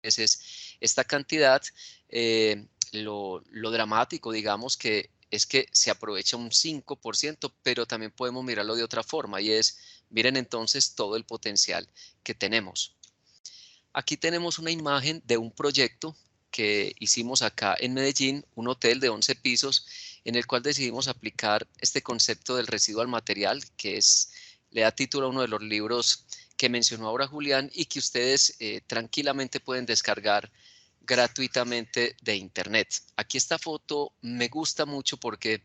veces esta cantidad. Lo dramático, digamos, que es que se aprovecha un 5%, pero también podemos mirarlo de otra forma y es, miren entonces todo el potencial que tenemos. Aquí tenemos una imagen de un proyecto que hicimos acá en Medellín, un hotel de 11 pisos, en el cual decidimos aplicar este concepto del residuo al material, que le da título a uno de los libros que mencionó ahora Julián y que ustedes tranquilamente pueden descargar gratuitamente de internet. Aquí esta foto me gusta mucho porque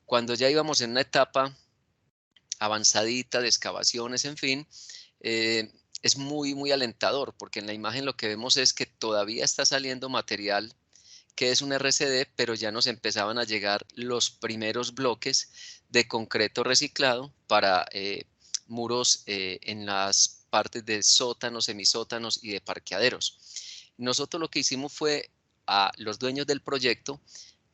cuando ya íbamos en una etapa avanzadita de excavaciones, en fin, es muy alentador porque en la imagen lo que vemos es que todavía está saliendo material que es un RCD, pero ya nos empezaban a llegar los primeros bloques de concreto reciclado para muros en las partes de sótanos, semisótanos y de parqueaderos. Nosotros lo que hicimos fue a los dueños del proyecto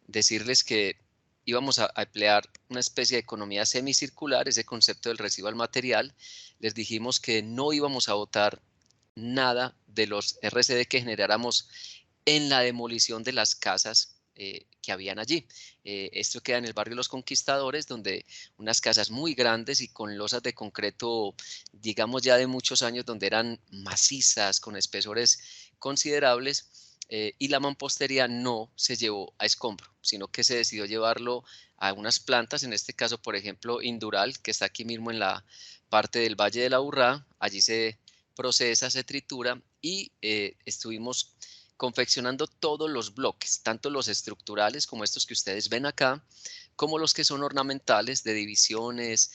decirles que íbamos a emplear una especie de economía semicircular, ese concepto del residuo al material. Les dijimos que no íbamos a botar nada de los RCD que generáramos en la demolición de las casas que habían allí. Esto queda en el barrio Los Conquistadores, donde unas casas muy grandes y con losas de concreto, digamos ya de muchos años, donde eran macizas, con espesores considerables, y la mampostería no se llevó a escombro, sino que se decidió llevarlo a unas plantas, en este caso, por ejemplo, Indural, que está aquí mismo en la parte del Valle de la Urrá. Allí se procesa, se tritura y estuvimos confeccionando todos los bloques, tanto los estructurales como estos que ustedes ven acá, como los que son ornamentales de divisiones,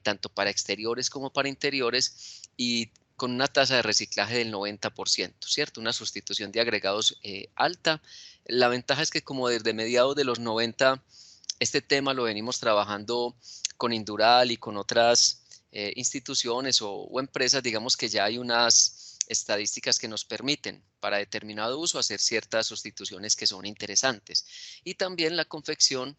tanto para exteriores como para interiores, y con una tasa de reciclaje del 90%, ¿cierto? Una sustitución de agregados alta. La ventaja es que como desde mediados de los 90, este tema lo venimos trabajando con Indural y con otras instituciones o empresas, digamos que ya hay unas estadísticas que nos permiten para determinado uso hacer ciertas sustituciones que son interesantes. Y también la confección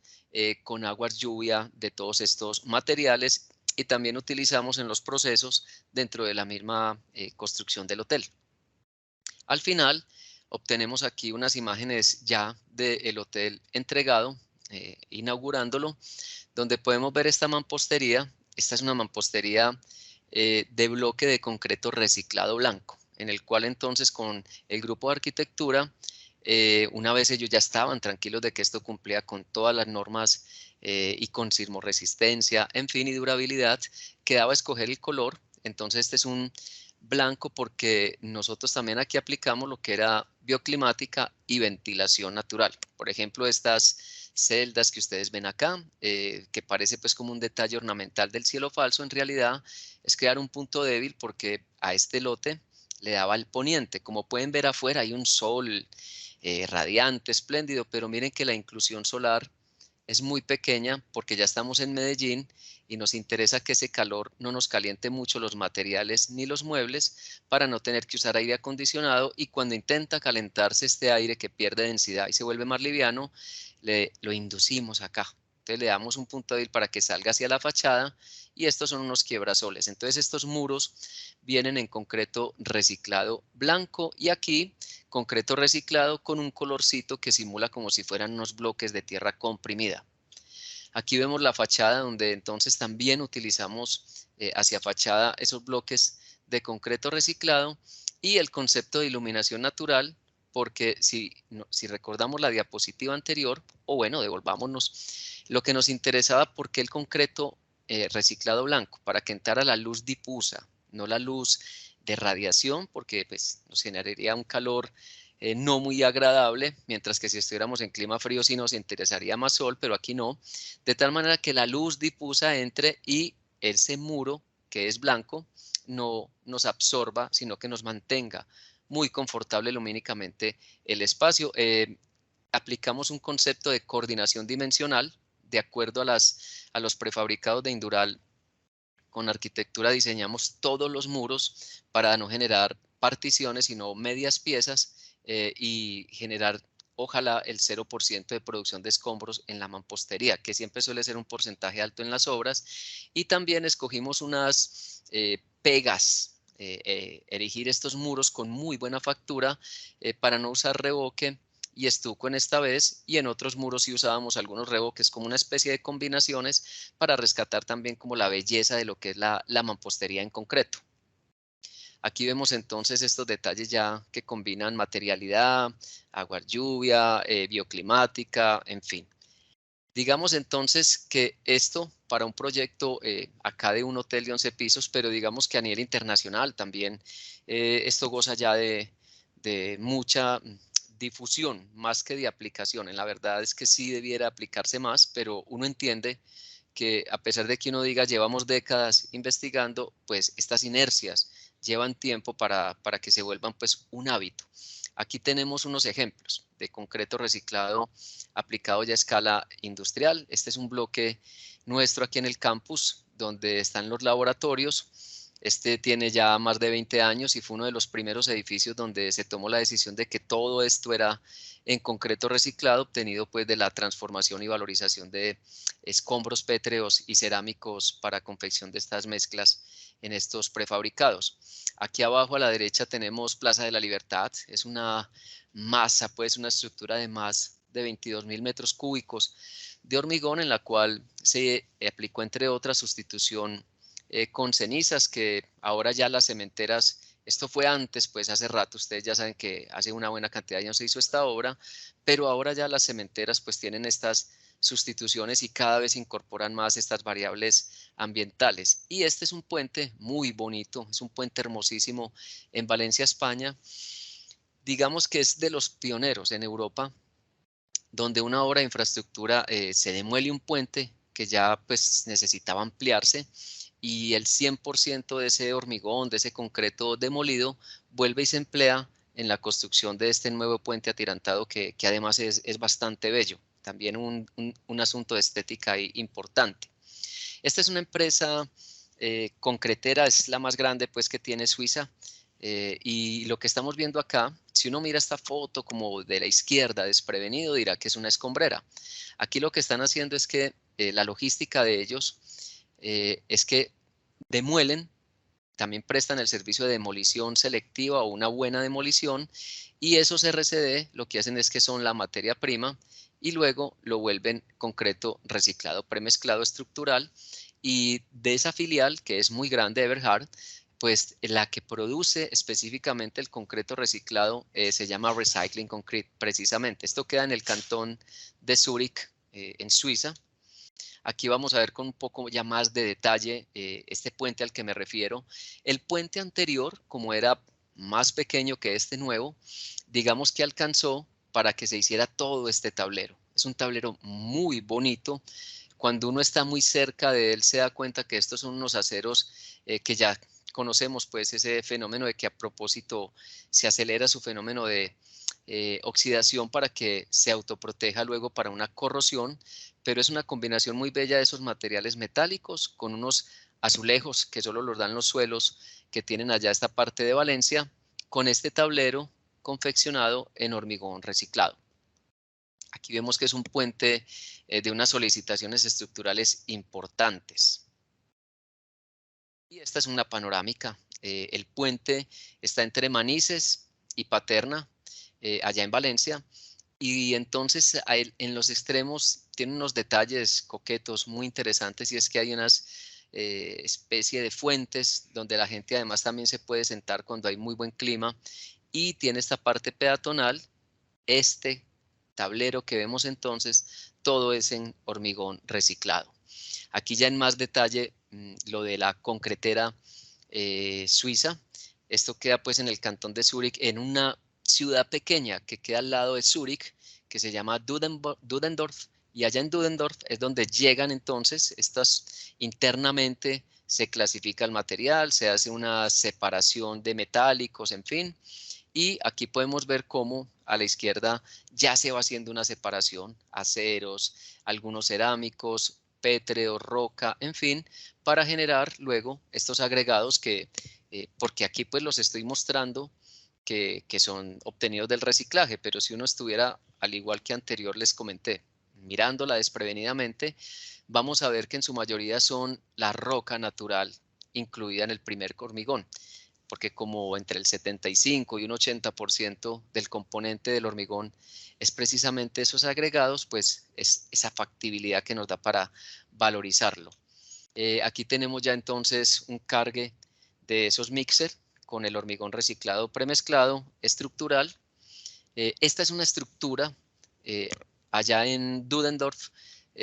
con aguas lluvia de todos estos materiales, y también utilizamos en los procesos dentro de la misma construcción del hotel. Al final obtenemos aquí unas imágenes ya del hotel entregado, inaugurándolo, donde podemos ver esta mampostería. Esta es una mampostería de bloque de concreto reciclado blanco, en el cual entonces con el grupo de arquitectura, una vez ellos ya estaban tranquilos de que esto cumplía con todas las normas y con sismoresistencia, en fin, y durabilidad, quedaba escoger el color. Entonces este es un blanco porque nosotros también aquí aplicamos lo que era bioclimática y ventilación natural. Por ejemplo, estas celdas que ustedes ven acá, que parece pues como un detalle ornamental del cielo falso, en realidad es crear un punto débil porque a este lote le daba el poniente. Como pueden ver afuera hay un sol radiante, espléndido, pero miren que la inclusión solar es muy pequeña porque ya estamos en Medellín y nos interesa que ese calor no nos caliente mucho los materiales ni los muebles para no tener que usar aire acondicionado, y cuando intenta calentarse este aire que pierde densidad y se vuelve más liviano, lo inducimos acá. Entonces le damos un punto débil para que salga hacia la fachada, y estos son unos quiebrasoles. Entonces estos muros vienen en concreto reciclado blanco y aquí concreto reciclado con un colorcito que simula como si fueran unos bloques de tierra comprimida. Aquí vemos la fachada donde entonces también utilizamos hacia fachada esos bloques de concreto reciclado y el concepto de iluminación natural, porque si recordamos la diapositiva anterior, o bueno, devolvámonos, lo que nos interesaba, porque el concreto reciclado blanco, para que entrara la luz difusa, no la luz de radiación, porque pues, nos generaría un calor no muy agradable, mientras que si estuviéramos en clima frío sí nos interesaría más sol, pero aquí no, de tal manera que la luz difusa entre y ese muro que es blanco no nos absorba, sino que nos mantenga muy confortable lumínicamente el espacio. Aplicamos un concepto de coordinación dimensional de acuerdo a los prefabricados de Indural. Con arquitectura diseñamos todos los muros para no generar particiones, sino medias piezas, y generar, ojalá, el 0% de producción de escombros en la mampostería, que siempre suele ser un porcentaje alto en las obras. Y también escogimos unas pegas erigir estos muros con muy buena factura para no usar revoque y estuco en esta vez, y en otros muros sí usábamos algunos revoques como una especie de combinaciones para rescatar también como la belleza de lo que es la mampostería en concreto. Aquí vemos entonces estos detalles ya que combinan materialidad, agua, lluvia, bioclimática, en fin. Digamos entonces que esto para un proyecto acá de un hotel de 11 pisos, pero digamos que a nivel internacional también esto goza ya de mucha difusión más que de aplicación. En la verdad es que sí debiera aplicarse más, pero uno entiende que a pesar de que uno diga llevamos décadas investigando, pues estas inercias llevan tiempo para que se vuelvan pues un hábito. Aquí tenemos unos ejemplos de concreto reciclado aplicado ya a escala industrial. Este es un bloque nuestro aquí en el campus donde están los laboratorios. Este tiene ya más de 20 años y fue uno de los primeros edificios donde se tomó la decisión de que todo esto era en concreto reciclado, obtenido pues de la transformación y valorización de escombros pétreos y cerámicos para confección de estas mezclas en estos prefabricados. Aquí abajo a la derecha tenemos Plaza de la Libertad, es una masa, pues una estructura de más de 22.000 metros cúbicos de hormigón en la cual se aplicó entre otras sustitución con cenizas, que ahora ya las cementeras, esto fue antes, pues hace rato, ustedes ya saben que hace una buena cantidad de años se hizo esta obra, pero ahora ya las cementeras pues tienen estas sustituciones y cada vez incorporan más estas variables ambientales. Y este es un puente muy bonito, es un puente hermosísimo en Valencia, España. Digamos que es de los pioneros en Europa, donde una obra de infraestructura se demuele un puente que ya pues necesitaba ampliarse y el 100% de ese hormigón, de ese concreto demolido, vuelve y se emplea en la construcción de este nuevo puente atirantado que además es bastante bello. También un asunto de estética importante. Esta es una empresa concretera, es la más grande pues que tiene Suiza. Y lo que estamos viendo acá, si uno mira esta foto como de la izquierda desprevenido, dirá que es una escombrera. Aquí lo que están haciendo es que la logística de ellos es que demuelen, también prestan el servicio de demolición selectiva o una buena demolición, y esos RCD lo que hacen es que son la materia prima y luego lo vuelven concreto reciclado, premezclado estructural, y de esa filial que es muy grande, Eberhard, pues la que produce específicamente el concreto reciclado se llama Recycling Concrete, precisamente. Esto queda en el cantón de Zúrich, en Suiza. Aquí vamos a ver con un poco ya más de detalle este puente al que me refiero. El puente anterior, como era más pequeño que este nuevo, digamos que alcanzó para que se hiciera todo este tablero. Es un tablero muy bonito. Cuando uno está muy cerca de él se da cuenta que estos son unos aceros que ya conocemos, pues ese fenómeno de que a propósito se acelera su fenómeno de oxidación para que se autoproteja luego para una corrosión, pero es una combinación muy bella de esos materiales metálicos con unos azulejos que solo los dan los suelos que tienen allá esta parte de Valencia, con este tablero confeccionado en hormigón reciclado. Aquí vemos que es un puente de unas solicitaciones estructurales importantes. Y esta es una panorámica. El puente está entre Manises y Paterna, allá en Valencia. Y entonces en los extremos tiene unos detalles coquetos muy interesantes, y es que hay unas especie de fuentes donde la gente además también se puede sentar cuando hay muy buen clima, y tiene esta parte peatonal. Este tablero que vemos entonces, todo es en hormigón reciclado. Aquí ya en más detalle lo de la concretera suiza. Esto queda pues en el cantón de Zúrich, en una ciudad pequeña que queda al lado de Zúrich, que se llama Dudendorf, y allá en Dudendorf es donde llegan entonces estas internamente. Se clasifica el material, se hace una separación de metálicos, en fin, y aquí podemos ver cómo a la izquierda ya se va haciendo una separación, aceros, algunos cerámicos, pétreo, roca, en fin, para generar luego estos agregados que, porque aquí pues los estoy mostrando que son obtenidos del reciclaje, pero si uno estuviera, al igual que anterior les comenté, mirándola desprevenidamente, vamos a ver que en su mayoría son la roca natural incluida en el primer hormigón. porque como entre el 75 y un 80% del componente del hormigón es precisamente esos agregados, pues es esa factibilidad que nos da para valorizarlo. Aquí tenemos ya entonces un cargue de esos mixer con el hormigón reciclado premezclado estructural. Esta es una estructura allá en Dudendorf,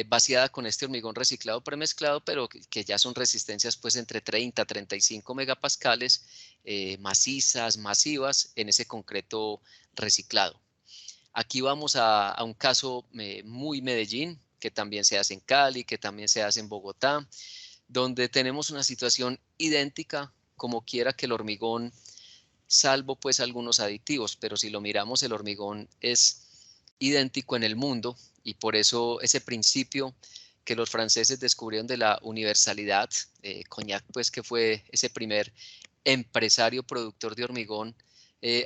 vaciada con este hormigón reciclado premezclado, pero que ya son resistencias pues entre 30 a 35 megapascales, macizas, masivas en ese concreto reciclado. Aquí vamos a un caso muy Medellín, que también se hace en Cali, que también se hace en Bogotá, donde tenemos una situación idéntica, como quiera que el hormigón, salvo pues algunos aditivos, pero si lo miramos, el hormigón es idéntico en el mundo, y por eso ese principio que los franceses descubrieron de la universalidad, Cognac pues que fue ese primer empresario productor de hormigón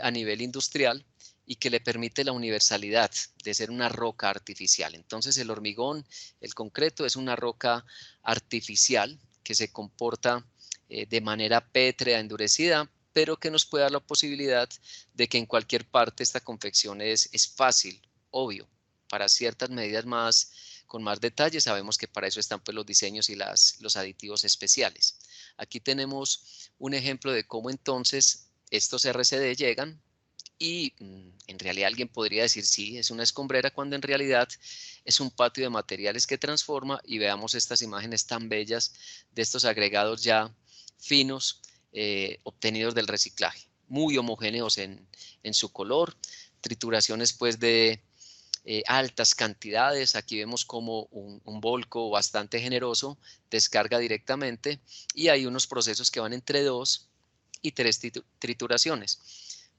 a nivel industrial, y que le permite la universalidad de ser una roca artificial. Entonces el hormigón, el concreto, es una roca artificial que se comporta de manera pétrea, endurecida, pero que nos puede dar la posibilidad de que en cualquier parte esta confección es fácil, obvio. Para ciertas medidas con más detalle, sabemos que para eso están pues los diseños y los aditivos especiales. Aquí tenemos un ejemplo de cómo entonces estos RCD llegan, y en realidad alguien podría decir sí, es una escombrera, cuando en realidad es un patio de materiales que transforma, y veamos estas imágenes tan bellas de estos agregados ya finos obtenidos del reciclaje, muy homogéneos en su color, trituraciones pues de altas cantidades. Aquí vemos como un volco bastante generoso descarga directamente, y hay unos procesos que van entre 2 y 3 trituraciones.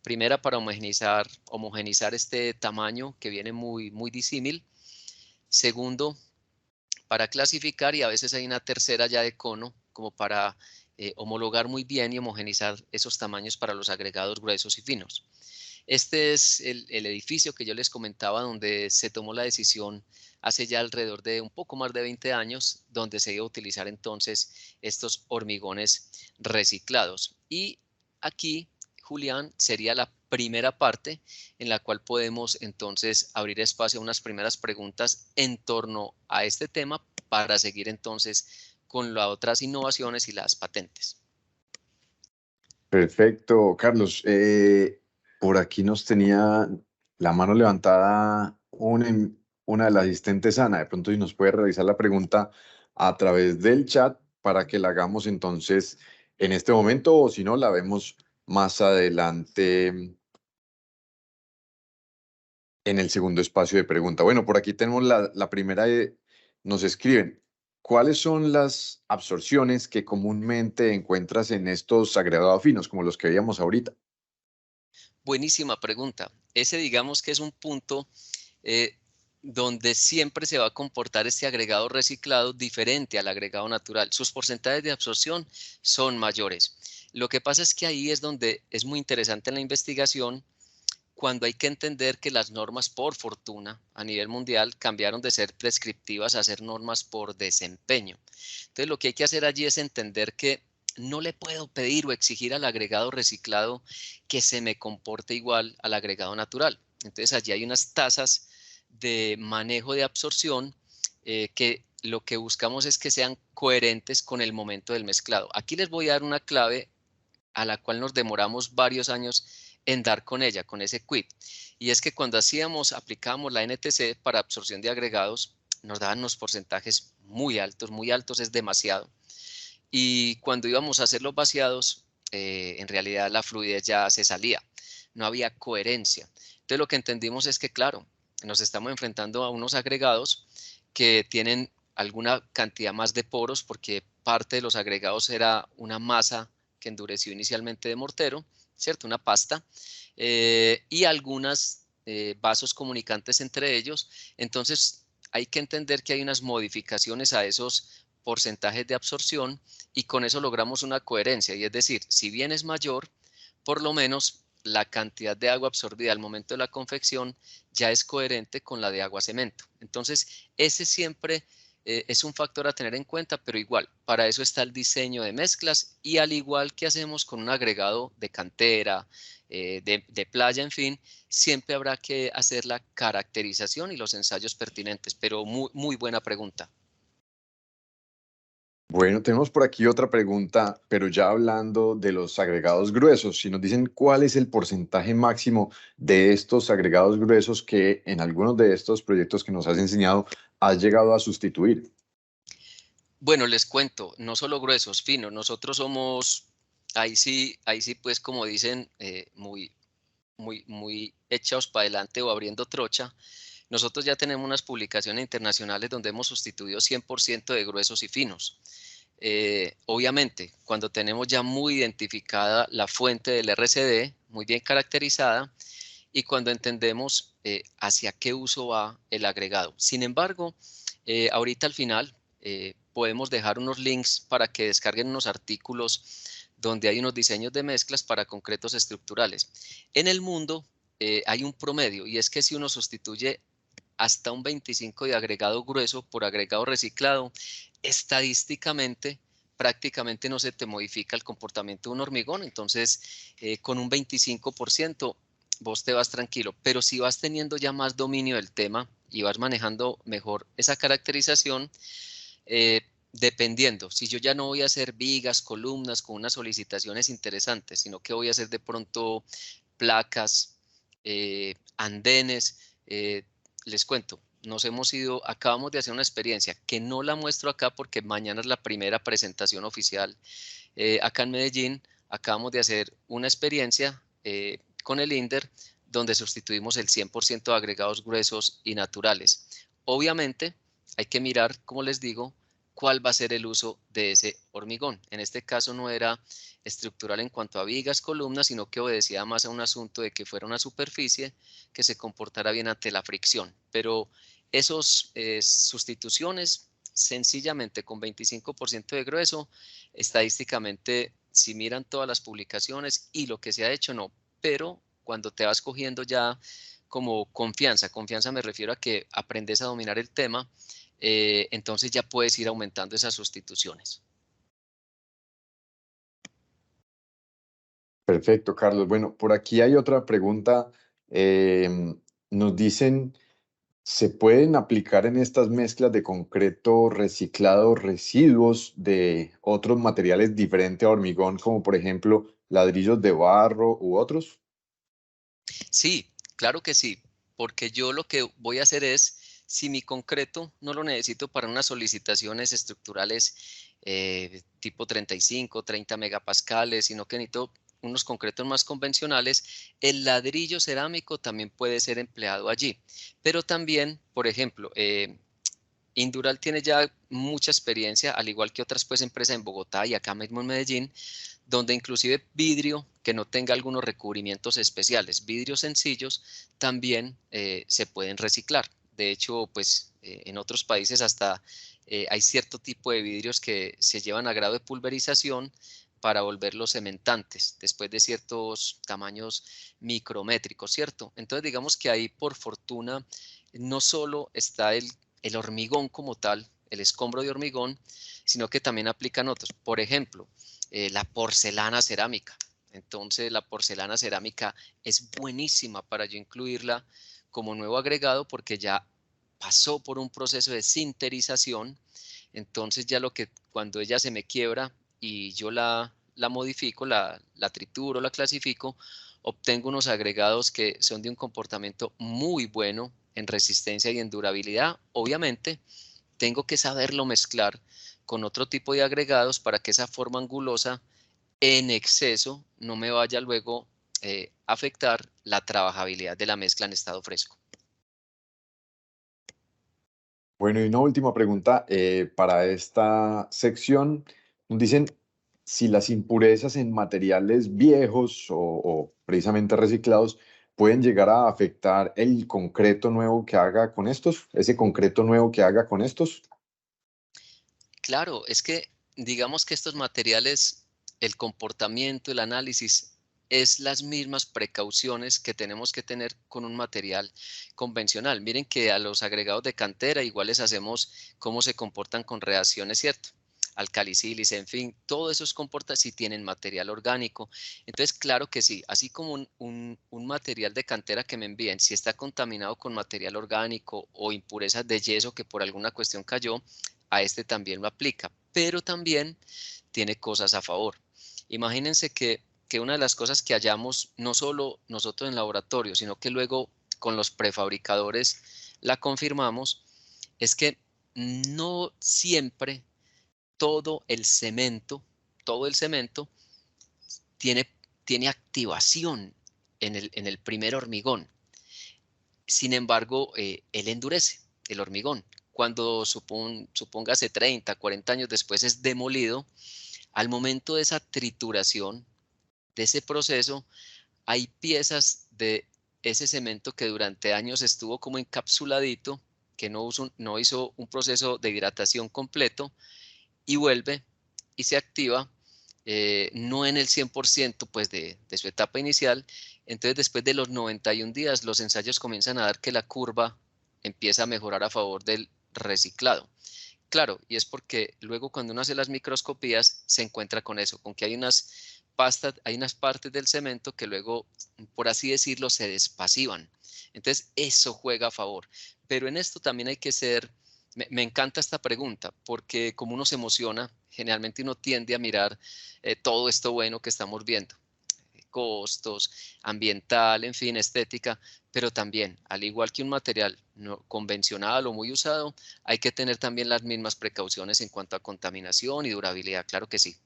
Primera para homogenizar este tamaño que viene muy disímil. Segundo, para clasificar, y a veces hay una tercera ya de cono, como para homologar muy bien y homogenizar esos tamaños para los agregados gruesos y finos. Este es el edificio que yo les comentaba, donde se tomó la decisión hace ya alrededor de un poco más de 20 años, donde se iba a utilizar entonces estos hormigones reciclados. Y aquí, Julián, sería la primera parte en la cual podemos entonces abrir espacio a unas primeras preguntas en torno a este tema, para seguir entonces con las otras innovaciones y las patentes. Perfecto, Carlos. Por aquí nos tenía la mano levantada una de las asistentes, Ana. De pronto, si nos puede realizar la pregunta a través del chat para que la hagamos entonces en este momento, o si no, la vemos más adelante en el segundo espacio de pregunta. Bueno, por aquí tenemos la primera. Nos escriben: ¿cuáles son las absorciones que comúnmente encuentras en estos agregados finos, como los que veíamos ahorita? Buenísima pregunta. Ese, digamos que es un punto eh, donde siempre se va a comportar este agregado reciclado diferente al agregado natural. Sus porcentajes de absorción son mayores. Lo que pasa es que ahí es donde es muy interesante en la investigación, cuando hay que entender que las normas, por fortuna, a nivel mundial, cambiaron de ser prescriptivas a ser normas por desempeño. Entonces, lo que hay que hacer allí es entender que no le puedo pedir o exigir al agregado reciclado que se me comporte igual al agregado natural. Entonces, allí hay unas tasas de manejo de absorción que lo que buscamos es que sean coherentes con el momento del mezclado. Aquí les voy a dar una clave a la cual nos demoramos varios años en dar con ella, con ese quit. Y es que cuando aplicábamos la NTC para absorción de agregados, nos daban unos porcentajes muy altos es demasiado. Y cuando íbamos a hacer los vaciados, en realidad la fluidez ya se salía, no había coherencia. Entonces lo que entendimos es que, claro, nos estamos enfrentando a unos agregados que tienen alguna cantidad más de poros, porque parte de los agregados era una masa que endureció inicialmente de mortero, ¿cierto? Una pasta, y algunos vasos comunicantes entre ellos. Entonces hay que entender que hay unas modificaciones a esos porcentajes de absorción, y con eso logramos una coherencia, y es decir, si bien es mayor, por lo menos la cantidad de agua absorbida al momento de la confección ya es coherente con la de agua cemento. Entonces, ese siempre es un factor a tener en cuenta, pero igual, para eso está el diseño de mezclas y al igual que hacemos con un agregado de cantera, de playa, en fin, siempre habrá que hacer la caracterización y los ensayos pertinentes, pero muy buena pregunta. Bueno, tenemos por aquí otra pregunta, pero ya hablando de los agregados gruesos, si nos dicen cuál es el porcentaje máximo de estos agregados gruesos que en algunos de estos proyectos que nos has enseñado has llegado a sustituir. Bueno, les cuento, no solo gruesos, finos, nosotros somos, ahí sí, pues como dicen, muy echados para adelante o abriendo trocha. Nosotros ya tenemos unas publicaciones internacionales donde hemos sustituido 100% de gruesos y finos. Obviamente, cuando tenemos ya muy identificada la fuente del RCD, muy bien caracterizada, y cuando entendemos hacia qué uso va el agregado. Sin embargo, ahorita al final podemos dejar unos links para que descarguen unos artículos donde hay unos diseños de mezclas para concretos estructurales. En el mundo hay un promedio y es que si uno sustituye hasta un 25 de agregado grueso por agregado reciclado, estadísticamente prácticamente no se te modifica el comportamiento de un hormigón, entonces con un 25% vos te vas tranquilo, pero si vas teniendo ya más dominio del tema y vas manejando mejor esa caracterización, dependiendo, si yo ya no voy a hacer vigas, columnas con unas solicitaciones interesantes, sino que voy a hacer de pronto placas, andenes, les cuento, acabamos de hacer una experiencia que no la muestro acá porque mañana es la primera presentación oficial acá en Medellín. Acabamos de hacer una experiencia con el INDER donde sustituimos el 100% de agregados gruesos y naturales. Obviamente hay que mirar, como les digo, cuál va a ser el uso de ese hormigón. En este caso no era estructural en cuanto a vigas, columnas, sino que obedecía más a un asunto de que fuera una superficie que se comportara bien ante la fricción. Pero esos sustituciones, sencillamente con 25% de grueso, estadísticamente, si miran todas las publicaciones y lo que se ha hecho, no. Pero cuando te vas cogiendo ya como confianza me refiero a que aprendes a dominar el tema, entonces ya puedes ir aumentando esas sustituciones. Perfecto, Carlos. Bueno, por aquí hay otra pregunta. Nos dicen, ¿se pueden aplicar en estas mezclas de concreto reciclado residuos de otros materiales diferentes a hormigón, como por ejemplo ladrillos de barro u otros? Sí, claro que sí, porque yo lo que voy a hacer es, si mi concreto no lo necesito para unas solicitaciones estructurales tipo 35, 30 megapascales, sino que necesito unos concretos más convencionales, el ladrillo cerámico también puede ser empleado allí. Pero también, por ejemplo, Indural tiene ya mucha experiencia, al igual que otras pues, empresas en Bogotá y acá mismo en Medellín, donde inclusive vidrio que no tenga algunos recubrimientos especiales, vidrios sencillos, también se pueden reciclar. De hecho, pues en otros países hasta hay cierto tipo de vidrios que se llevan a grado de pulverización para volverlos cementantes después de ciertos tamaños micrométricos, ¿cierto? Entonces digamos que ahí por fortuna no solo está el hormigón como tal, el escombro de hormigón, sino que también aplican otros. Por ejemplo, la porcelana cerámica. Entonces la porcelana cerámica es buenísima para yo incluirla como nuevo agregado porque ya pasó por un proceso de sinterización. Entonces ya cuando ella se me quiebra y yo la modifico, la trituro, la clasifico, obtengo unos agregados que son de un comportamiento muy bueno en resistencia y en durabilidad. Obviamente, tengo que saberlo mezclar con otro tipo de agregados para que esa forma angulosa en exceso no me vaya luego a afectar la trabajabilidad de la mezcla en estado fresco. Bueno, y una última pregunta para esta sección. Nos dicen si las impurezas en materiales viejos o precisamente reciclados pueden llegar a afectar el concreto nuevo que haga con estos, ese concreto nuevo que haga con estos. Claro, es que digamos que estos materiales, el comportamiento, el análisis, es las mismas precauciones que tenemos que tener con un material convencional. Miren que a los agregados de cantera igual les hacemos cómo se comportan con reacciones, ¿cierto? Alcalicílice, en fin, todo eso se comporta si tienen material orgánico. Entonces, claro que sí, así como un material de cantera que me envíen, si está contaminado con material orgánico o impurezas de yeso que por alguna cuestión cayó, a este también lo aplica, pero también tiene cosas a favor. Imagínense que una de las cosas que hallamos, no solo nosotros en laboratorio, sino que luego con los prefabricadores la confirmamos, es que no siempre todo el cemento tiene, tiene activación en el primer hormigón. Sin embargo, él endurece el hormigón. Cuando supóngase 30, 40 años después es demolido, al momento de esa trituración, de ese proceso, hay piezas de ese cemento que durante años estuvo como encapsuladito, que no hizo un proceso de hidratación completo y vuelve y se activa, no en el 100% pues de su etapa inicial. Entonces después de los 91 días los ensayos comienzan a dar que la curva empieza a mejorar a favor del reciclado. Claro, y es porque luego cuando uno hace las microscopías se encuentra con eso, con que hay unas pastas, hay unas partes del cemento que luego, por así decirlo, se despasivan. Entonces eso juega a favor. Pero en esto también hay que ser, me encanta esta pregunta, porque como uno se emociona, generalmente uno tiende a mirar todo esto bueno que estamos viendo, costos, ambiental, en fin, estética, pero también, al igual que un material no convencional o muy usado, hay que tener también las mismas precauciones en cuanto a contaminación y durabilidad, claro que sí.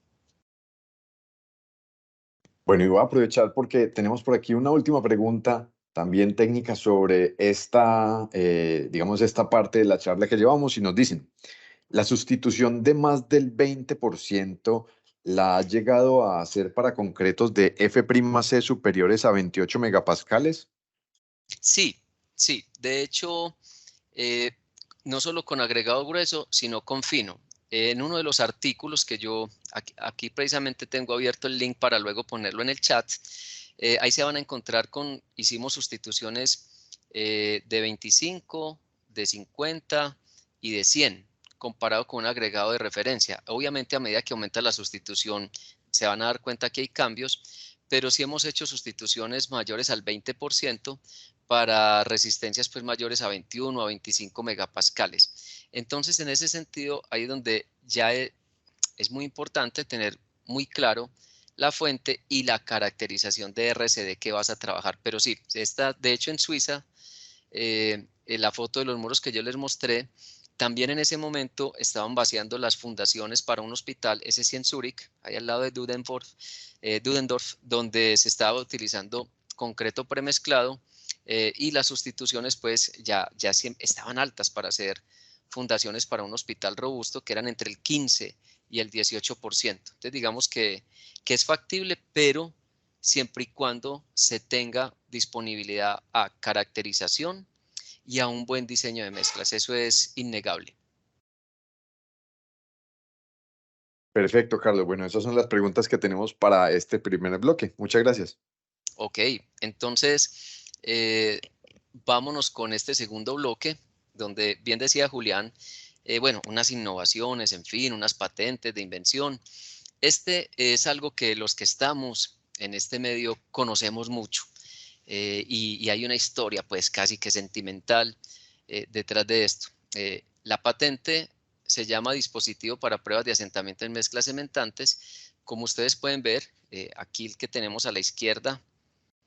Bueno, y voy a aprovechar porque tenemos por aquí una última pregunta, también técnica sobre esta, digamos, esta parte de la charla que llevamos y nos dicen, ¿la sustitución de más del 20% la ha llegado a hacer para concretos de F'C superiores a 28 megapascales? Sí, sí, de hecho, eh, no solo con agregado grueso, sino con fino. En uno de los artículos que yo, aquí precisamente tengo abierto el link para luego ponerlo en el chat, ahí se van a encontrar hicimos sustituciones de 25, de 50 y de 100, comparado con un agregado de referencia. Obviamente a medida que aumenta la sustitución, se van a dar cuenta que hay cambios, pero sí hemos hecho sustituciones mayores al 20% para resistencias pues mayores a 21 a 25 megapascales. Entonces, en ese sentido, ahí donde ya es muy importante tener muy claro la fuente y la caracterización de RCD que vas a trabajar. Pero sí, está, de hecho en Suiza, en la foto de los muros que yo les mostré, también en ese momento estaban vaciando las fundaciones para un hospital, ese sí en Zúrich, ahí al lado de Dudendorf, donde se estaba utilizando concreto premezclado y las sustituciones pues ya estaban altas para hacer fundaciones para un hospital robusto que eran entre el 15 y el 18%. Entonces digamos que es factible, pero siempre y cuando se tenga disponibilidad a caracterización y a un buen diseño de mezclas. Eso es innegable. Perfecto, Carlos. Bueno, esas son las preguntas que tenemos para este primer bloque. Muchas gracias. Ok, entonces vámonos con este segundo bloque, donde bien decía Julián, bueno, unas innovaciones, en fin, unas patentes de invención. Este es algo que los que estamos en este medio conocemos mucho y hay una historia pues casi que sentimental detrás de esto. La patente se llama dispositivo para pruebas de asentamiento en mezclas cementantes. Como ustedes pueden ver, aquí el que tenemos a la izquierda,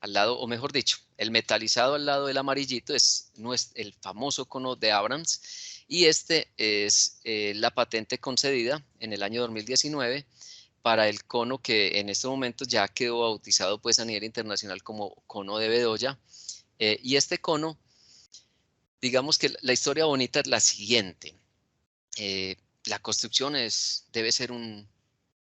al lado, o mejor dicho, el metalizado al lado del amarillito es el famoso cono de Abrams y este es la patente concedida en el año 2019 para el cono que en estos momentos ya quedó bautizado pues a nivel internacional como cono de Bedoya. Y este cono, digamos que la historia bonita es la siguiente. La construcción debe ser un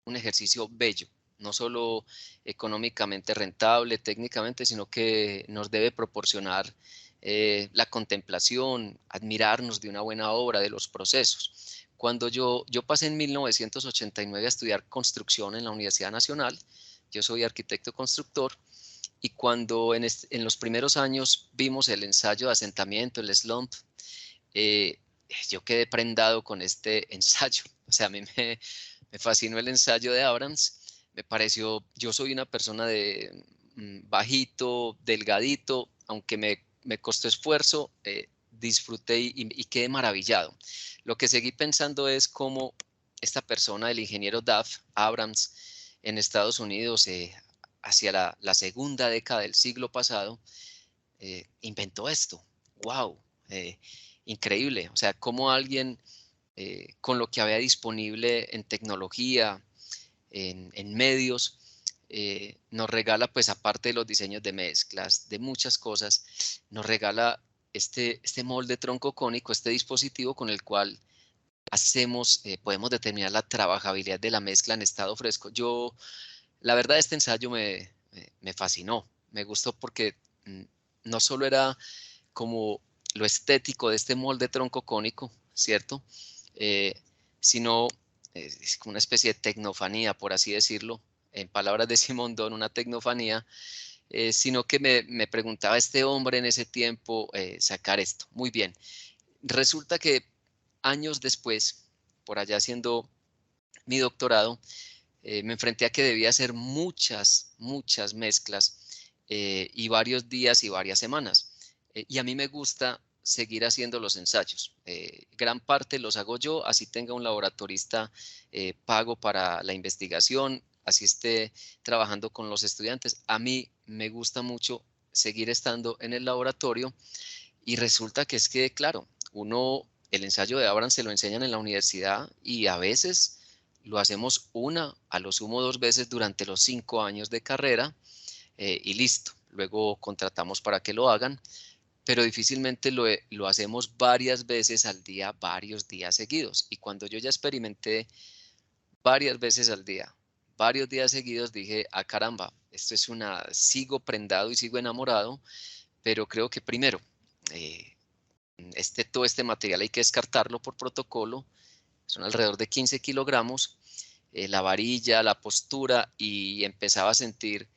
ejercicio bello, no solo económicamente rentable, técnicamente, sino que nos debe proporcionar la contemplación, admirarnos de una buena obra, de los procesos. Cuando yo pasé en 1989 a estudiar construcción en la Universidad Nacional, Yo soy arquitecto constructor y cuando en los primeros años vimos el ensayo de asentamiento, el slump, yo quedé prendado con este ensayo. O sea, a mí me fascinó el ensayo de Abrams. Me pareció, yo soy una persona de bajito, delgadito, aunque me costó esfuerzo, disfruté y quedé maravillado. Lo que seguí pensando es cómo esta persona, el ingeniero Duff Abrams, en Estados Unidos, hacia la segunda década del siglo pasado, inventó esto. ¡Wow! Increíble. O sea, cómo alguien con lo que había disponible en tecnología, en medios, nos regala, pues aparte de los diseños de mezclas, de muchas cosas, nos regala este molde troncocónico, este dispositivo con el cual podemos determinar la trabajabilidad de la mezcla en estado fresco. La verdad, este ensayo me fascinó, me gustó porque no solo era como lo estético de este molde troncocónico, ¿cierto? Sino es como una especie de tecnofanía, por así decirlo, en palabras de Simondon, una tecnofanía, sino que me preguntaba este hombre en ese tiempo sacar esto. Muy bien, resulta que años después, por allá haciendo mi doctorado, me enfrenté a que debía hacer muchas mezclas y varios días y varias semanas. Y a mí me gusta seguir haciendo los ensayos. Gran parte los hago yo, así tenga un laboratorista pago para la investigación, así esté trabajando con los estudiantes. A mí me gusta mucho seguir estando en el laboratorio y resulta que es que, claro, el ensayo de Abrams se lo enseñan en la universidad y a veces lo hacemos una, a lo sumo 2 veces durante los 5 años de carrera y listo. Luego contratamos para que lo hagan, pero difícilmente lo hacemos varias veces al día, varios días seguidos. Y cuando yo ya experimenté varias veces al día, varios días seguidos, dije, ah, caramba, sigo prendado y sigo enamorado, pero creo que primero, todo este material hay que descartarlo por protocolo, son alrededor de 15 kilogramos, la varilla, la postura, y empezaba a sentir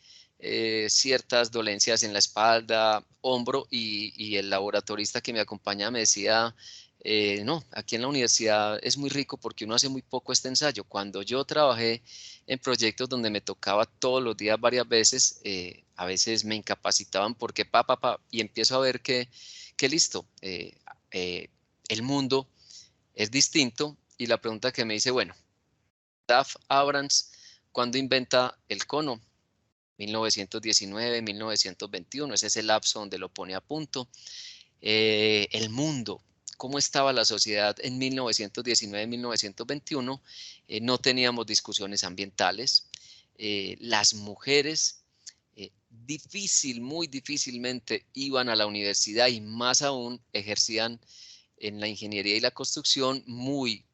ciertas dolencias en la espalda, hombro, y el laboratorista que me acompañaba me decía, no, aquí en la universidad es muy rico porque uno hace muy poco este ensayo. Cuando yo trabajé en proyectos donde me tocaba todos los días varias veces, a veces me incapacitaban porque y empiezo a ver que listo, el mundo es distinto y la pregunta que me dice, bueno, Duff Abrams, ¿cuándo inventa el cono? 1919, 1921, ese es el lapso donde lo pone a punto. El mundo, ¿cómo estaba la sociedad en 1919, 1921? No teníamos discusiones ambientales. Las mujeres muy difícilmente iban a la universidad y más aún ejercían en la ingeniería y la construcción muy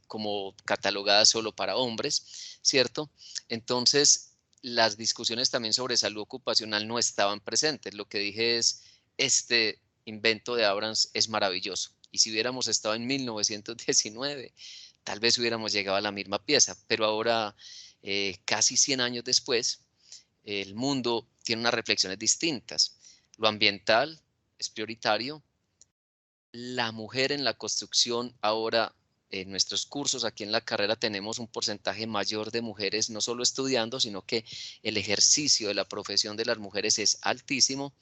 como catalogadas solo para hombres, ¿cierto? Entonces, las discusiones también sobre salud ocupacional no estaban presentes. Lo que dije es, este invento de Abrams es maravilloso. Y si hubiéramos estado en 1919, tal vez hubiéramos llegado a la misma pieza, pero ahora, casi 100 años después, el mundo tiene unas reflexiones distintas. Lo ambiental es prioritario. La mujer en la construcción ahora, en nuestros cursos aquí en la carrera tenemos un porcentaje mayor de mujeres no solo estudiando, sino que el ejercicio de la profesión de las mujeres es altísimo,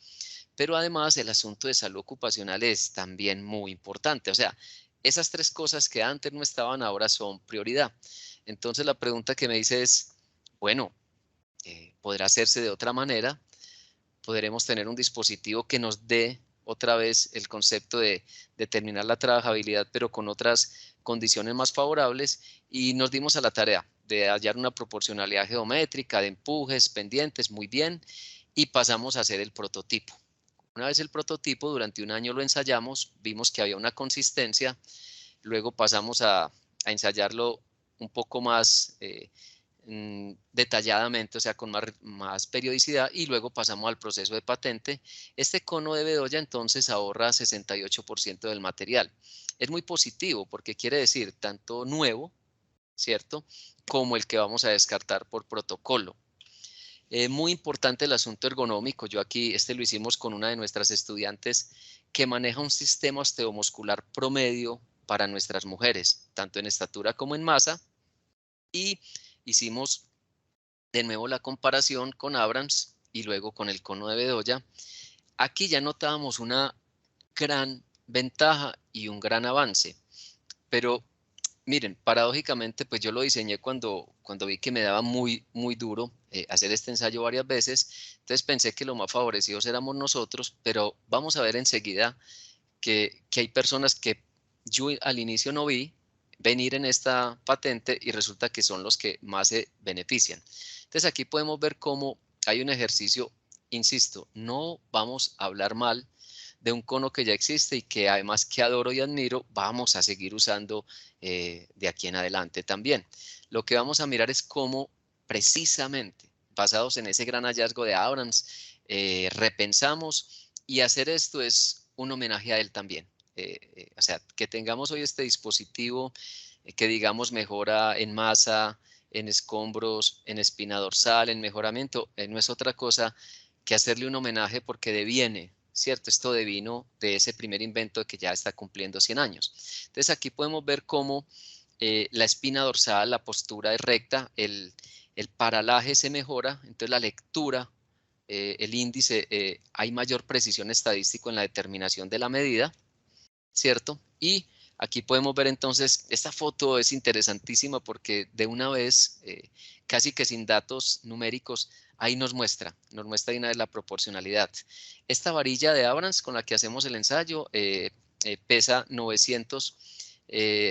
pero además el asunto de salud ocupacional es también muy importante. O sea, esas 3 cosas que antes no estaban ahora son prioridad. Entonces la pregunta que me dice es, bueno, ¿podrá hacerse de otra manera? ¿Podremos tener un dispositivo que nos dé otra vez el concepto de determinar la trabajabilidad, pero con otras condiciones más favorables? Y nos dimos a la tarea de hallar una proporcionalidad geométrica de empujes, pendientes, muy bien, y pasamos a hacer el prototipo. Una vez el prototipo, durante un año lo ensayamos, vimos que había una consistencia, luego pasamos a ensayarlo un poco más detalladamente, o sea, con más periodicidad, y luego pasamos al proceso de patente. Este cono de Bedoya entonces ahorra 68% del material. Es muy positivo porque quiere decir tanto nuevo, ¿cierto?, como el que vamos a descartar por protocolo. Muy importante el asunto ergonómico. Yo aquí, lo hicimos con una de nuestras estudiantes que maneja un sistema osteomuscular promedio para nuestras mujeres, tanto en estatura como en masa, y hicimos de nuevo la comparación con Abrams y luego con el cono de Bedoya. Aquí ya notábamos una gran ventaja y un gran avance, pero miren, paradójicamente, pues yo lo diseñé cuando vi que me daba muy duro hacer este ensayo varias veces, entonces pensé que lo más favorecidos éramos nosotros, pero vamos a ver enseguida que hay personas que yo al inicio no vi venir en esta patente y resulta que son los que más se benefician. Entonces aquí podemos ver cómo hay un ejercicio, insisto, no vamos a hablar mal de un cono que ya existe y que además que adoro y admiro, vamos a seguir usando de aquí en adelante también. Lo que vamos a mirar es cómo precisamente, basados en ese gran hallazgo de Abrams, repensamos, y hacer esto es un homenaje a él también. O sea, que tengamos hoy este dispositivo que digamos mejora en masa, en escombros, en espina dorsal, en mejoramiento, no es otra cosa que hacerle un homenaje porque deviene, ¿cierto? Esto devino de ese primer invento que ya está cumpliendo 100 años. Entonces aquí podemos ver cómo la espina dorsal, la postura es recta, el paralaje se mejora, entonces la lectura, el índice, hay mayor precisión estadística en la determinación de la medida, ¿cierto? Y aquí podemos ver entonces, esta foto es interesantísima porque de una vez, casi que sin datos numéricos, ahí nos muestra de una vez la proporcionalidad. Esta varilla de Abrams con la que hacemos el ensayo pesa 900,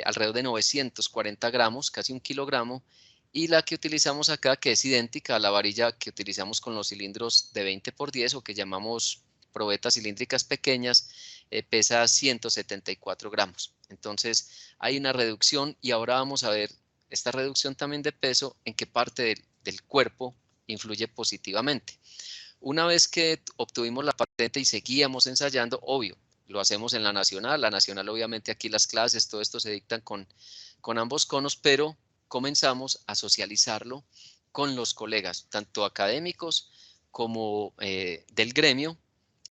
alrededor de 940 gramos, casi 1 kilogramo, y la que utilizamos acá, que es idéntica a la varilla que utilizamos con los cilindros de 20×10 o que llamamos probetas cilíndricas pequeñas, pesa 174 gramos. Entonces hay una reducción y ahora vamos a ver esta reducción también de peso, en qué parte del cuerpo influye positivamente. Una vez que obtuvimos la patente y seguíamos ensayando, obvio, lo hacemos en la nacional obviamente aquí las clases, todo esto se dictan con ambos conos, pero comenzamos a socializarlo con los colegas, tanto académicos como del gremio,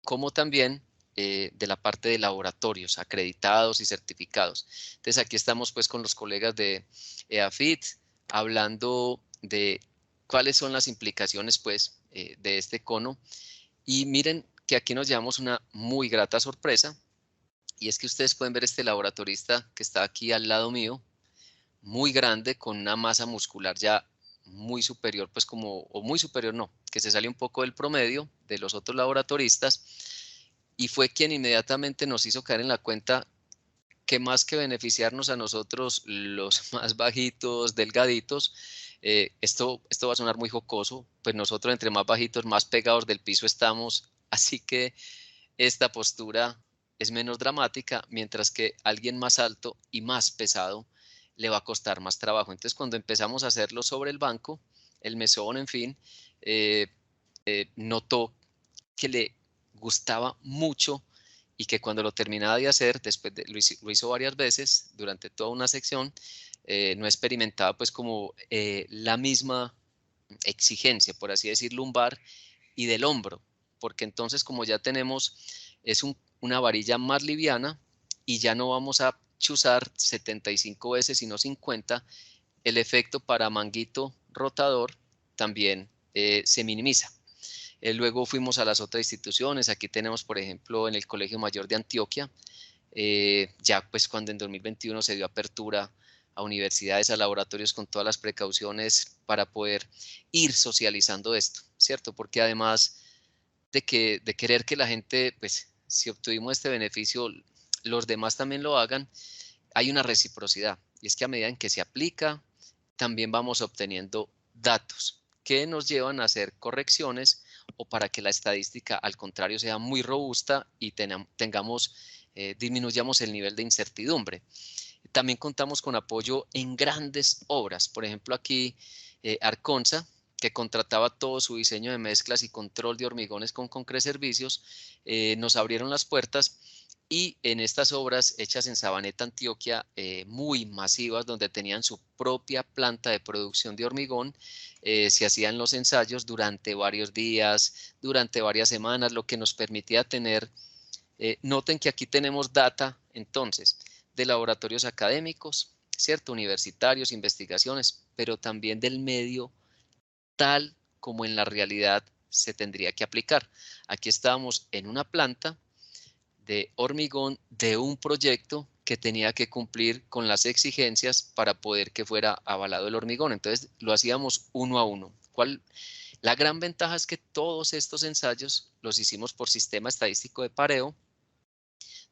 como también de la parte de laboratorios acreditados y certificados. Entonces aquí estamos pues con los colegas de EAFIT hablando de cuáles son las implicaciones pues de este cono, y miren que aquí nos llevamos una muy grata sorpresa, y es que ustedes pueden ver este laboratorista que está aquí al lado mío, muy grande, con una masa muscular ya muy superior, pues o muy superior no, que se sale un poco del promedio de los otros laboratoristas, y fue quien inmediatamente nos hizo caer en la cuenta que más que beneficiarnos a nosotros, los más bajitos, delgaditos, esto va a sonar muy jocoso, pues nosotros entre más bajitos, más pegados del piso estamos, así que esta postura es menos dramática, mientras que alguien más alto y más pesado le va a costar más trabajo. Entonces, cuando empezamos a hacerlo sobre el banco, el mesón, en fin, notó que le gustaba mucho y que cuando lo terminaba de hacer, lo hizo varias veces durante toda una sección, no experimentaba pues como la misma exigencia, por así decir, lumbar y del hombro, porque entonces como ya tenemos, es una varilla más liviana y ya no vamos a chuzar 75 veces sino 50, el efecto para manguito rotador también se minimiza. Luego fuimos a las otras instituciones, aquí tenemos por ejemplo en el Colegio Mayor de Antioquia, ya pues cuando en 2021 se dio apertura a universidades, a laboratorios con todas las precauciones para poder ir socializando esto, ¿cierto? Porque además de querer que la gente, pues si obtuvimos este beneficio, los demás también lo hagan, hay una reciprocidad, y es que a medida en que se aplica, también vamos obteniendo datos que nos llevan a hacer correcciones o para que la estadística al contrario sea muy robusta y disminuyamos el nivel de incertidumbre. También contamos con apoyo en grandes obras, por ejemplo aquí Arconsa, que contrataba todo su diseño de mezclas y control de hormigones con Concret Servicios, nos abrieron las puertas Y en estas obras hechas en Sabaneta, Antioquia, muy masivas, donde tenían su propia planta de producción de hormigón, se hacían los ensayos durante varios días, durante varias semanas, lo que nos permitía tener, noten que aquí tenemos data, entonces, de laboratorios académicos, ¿cierto? Universitarios, investigaciones, pero también del medio tal como en la realidad se tendría que aplicar. Aquí estábamos en una planta de hormigón de un proyecto que tenía que cumplir con las exigencias para poder que fuera avalado el hormigón. Entonces lo hacíamos uno a uno. La gran ventaja es que todos estos ensayos los hicimos por sistema estadístico de pareo,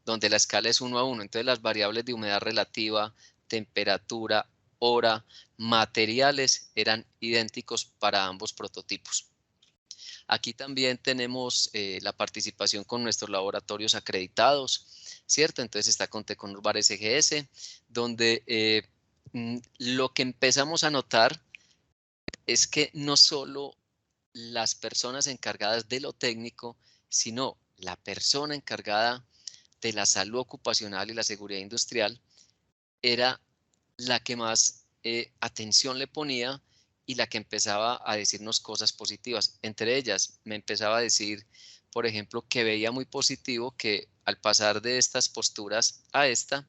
donde la escala es uno a uno. Entonces las variables de humedad relativa, temperatura, hora, materiales eran idénticos para ambos prototipos. Aquí también tenemos la participación con nuestros laboratorios acreditados, ¿cierto? Entonces está con Tecnolvar SGS, donde lo que empezamos a notar es que no solo las personas encargadas de lo técnico, sino la persona encargada de la salud ocupacional y la seguridad industrial era la que más atención le ponía y la que empezaba a decirnos cosas positivas. Entre ellas, me empezaba a decir, por ejemplo, que veía muy positivo que al pasar de estas posturas a esta,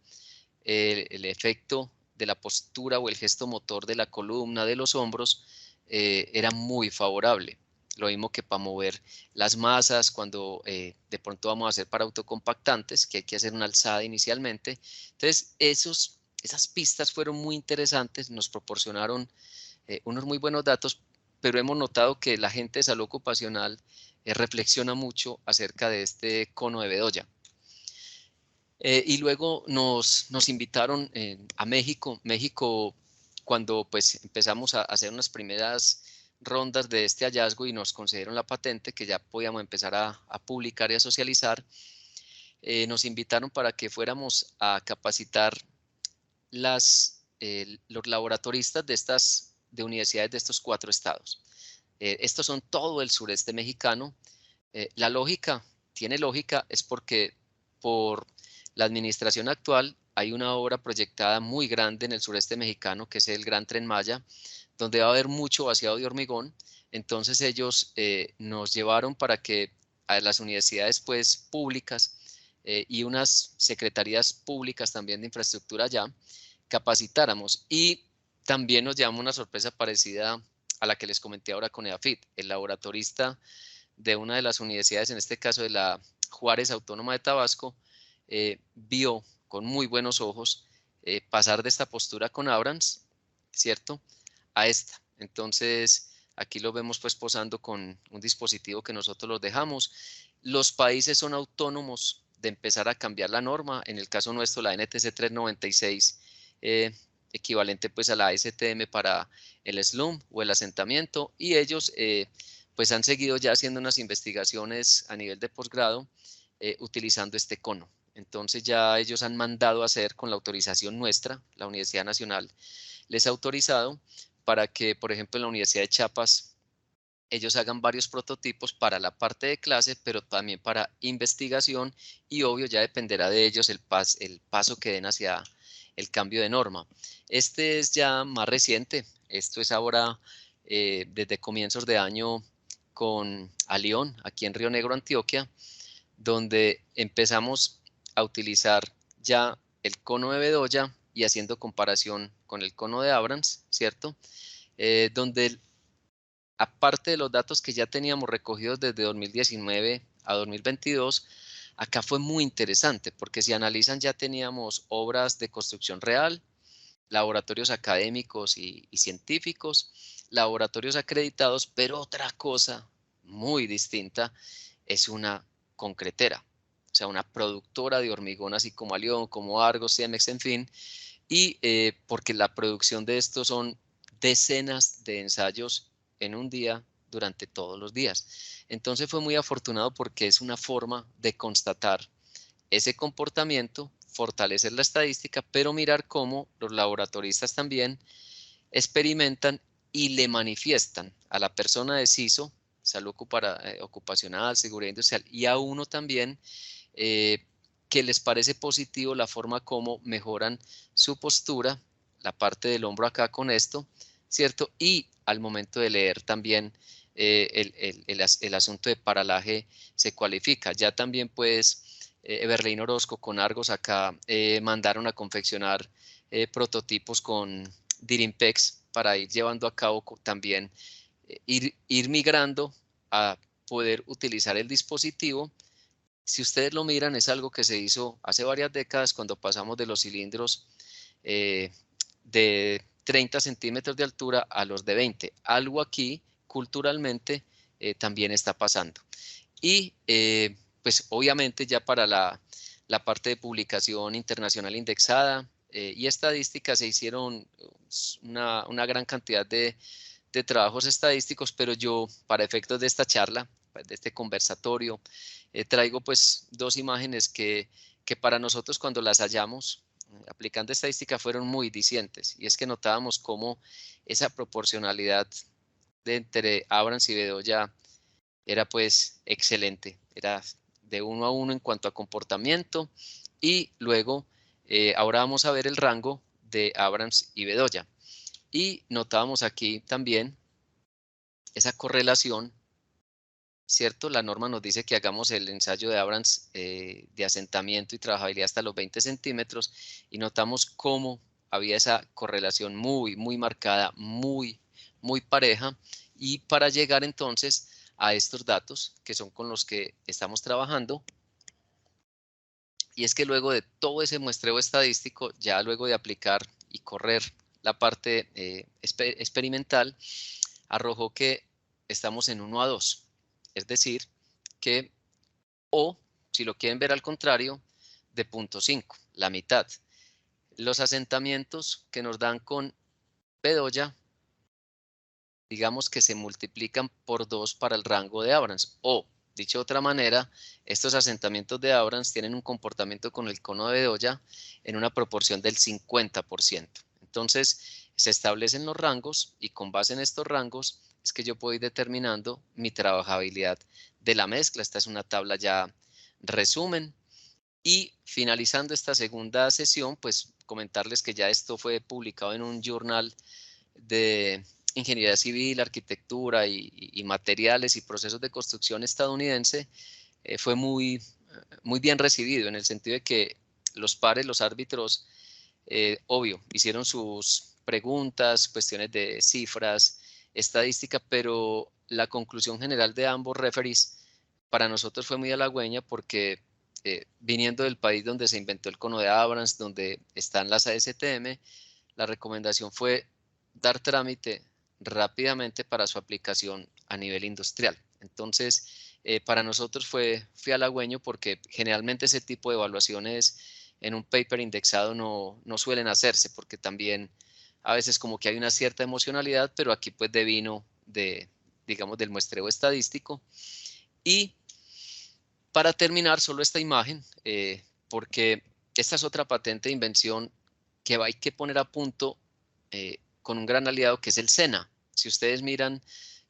el efecto de la postura o el gesto motor de la columna, de los hombros, era muy favorable. Lo mismo que para mover las masas, cuando de pronto vamos a hacer para autocompactantes, que hay que hacer una alzada inicialmente. Entonces, esas pistas fueron muy interesantes, nos proporcionaron unos muy buenos datos, pero hemos notado que la gente de salud ocupacional reflexiona mucho acerca de este cono de Bedoya. Y luego nos invitaron a México. México, cuando pues empezamos a hacer unas primeras rondas de este hallazgo y nos concedieron la patente, que ya podíamos empezar a publicar y a socializar, nos invitaron para que fuéramos a capacitar los laboratoristas de universidades de estos 4 estados. Estos son todo el sureste mexicano. La lógica, tiene lógica, es porque por la administración actual hay una obra proyectada muy grande en el sureste mexicano, que es el Gran Tren Maya, donde va a haber mucho vaciado de hormigón. Entonces ellos nos llevaron para que a las universidades pues, públicas y unas secretarías públicas también de infraestructura allá, capacitáramos. Y también nos llevamos una sorpresa parecida a la que les comenté ahora con EAFIT. El laboratorista de una de las universidades, en este caso de la Juárez Autónoma de Tabasco, vio con muy buenos ojos pasar de esta postura con Abrams, ¿cierto?, a esta. Entonces, aquí lo vemos pues posando con un dispositivo que nosotros los dejamos. Los países son autónomos de empezar a cambiar la norma. En el caso nuestro, la NTC 396, equivalente pues a la STM para el slum o el asentamiento, y ellos pues han seguido ya haciendo unas investigaciones a nivel de posgrado utilizando este cono. Entonces ya ellos han mandado a hacer con la autorización nuestra, la Universidad Nacional les ha autorizado para que, por ejemplo, en la Universidad de Chiapas, ellos hagan varios prototipos para la parte de clase, pero también para investigación, y obvio ya dependerá de ellos el paso que den hacia el cambio de norma. Este es ya más reciente, esto es ahora desde comienzos de año con Alión, aquí en Río Negro, Antioquia, donde empezamos a utilizar ya el cono de Bedoya y haciendo comparación con el cono de Abrams, ¿cierto? Donde aparte de los datos que ya teníamos recogidos desde 2019 a 2022, acá fue muy interesante porque si analizan ya teníamos obras de construcción real, laboratorios académicos y científicos, laboratorios acreditados, pero otra cosa muy distinta es una concretera, o sea, una productora de hormigón, así como Alión, como Argos, Cemex, en fin, y porque la producción de estos son decenas de ensayos en un día durante todos los días. Entonces fue muy afortunado porque es una forma de constatar ese comportamiento, fortalecer la estadística, pero mirar cómo los laboratoristas también experimentan y le manifiestan a la persona de CISO, salud ocupacional, seguridad industrial, y a uno también que les parece positivo la forma como mejoran su postura, la parte del hombro acá con esto, ¿cierto? Y al momento de leer también el asunto de paralaje se cualifica. Ya también pues Everlane Orozco con Argos acá mandaron a confeccionar prototipos con Dirimpex para ir llevando a cabo también, ir migrando a poder utilizar el dispositivo. Si ustedes lo miran, es algo que se hizo hace varias décadas cuando pasamos de los cilindros de 30 centímetros de altura a los de 20. Algo aquí culturalmente también está pasando. Y pues obviamente ya para la parte de publicación internacional indexada y estadística se hicieron una gran cantidad de trabajos estadísticos, pero yo para efectos de esta charla, de este conversatorio, traigo pues dos imágenes que para nosotros cuando las hallamos aplicando estadística fueron muy dicientes, y es que notábamos cómo esa proporcionalidad de entre Abrams y Bedoya era pues excelente, era de 1 a 1 en cuanto a comportamiento, y luego ahora vamos a ver el rango de Abrams y Bedoya, y notábamos aquí también esa correlación, ¿cierto? La norma nos dice que hagamos el ensayo de Abrams de asentamiento y trabajabilidad hasta los 20 centímetros, y notamos cómo había esa correlación muy marcada, muy pareja, y para llegar entonces a estos datos que son con los que estamos trabajando, y es que luego de todo ese muestreo estadístico, ya luego de aplicar y correr la parte experimental, arrojó que estamos en 1 a 2. Es decir, que, o si lo quieren ver al contrario, de 0.5, la mitad. Los asentamientos que nos dan con Bedoya, digamos que se multiplican por 2 para el rango de Abrams. O, dicho de otra manera, estos asentamientos de Abrams tienen un comportamiento con el cono de Bedoya en una proporción del 50%. Entonces, se establecen los rangos y con base en estos rangos es que yo puedo ir determinando mi trabajabilidad de la mezcla. Esta es una tabla ya resumen. Y finalizando esta segunda sesión, pues comentarles que ya esto fue publicado en un journal de ingeniería civil, arquitectura y materiales y procesos de construcción estadounidense. Fue muy bien recibido en el sentido de que los pares, los árbitros, obvio, hicieron sus preguntas, cuestiones de cifras, estadística, pero la conclusión general de ambos referees para nosotros fue muy halagüeña porque viniendo del país donde se inventó el cono de Abrams, donde están las ASTM, la recomendación fue dar trámite rápidamente para su aplicación a nivel industrial. Entonces, para nosotros fue halagüeño porque generalmente ese tipo de evaluaciones en un paper indexado no suelen hacerse, porque también a veces como que hay una cierta emocionalidad, pero aquí pues devino digamos, del muestreo estadístico. Y para terminar, solo esta imagen, porque esta es otra patente de invención que hay que poner a punto con un gran aliado que es el SENA. Si ustedes miran,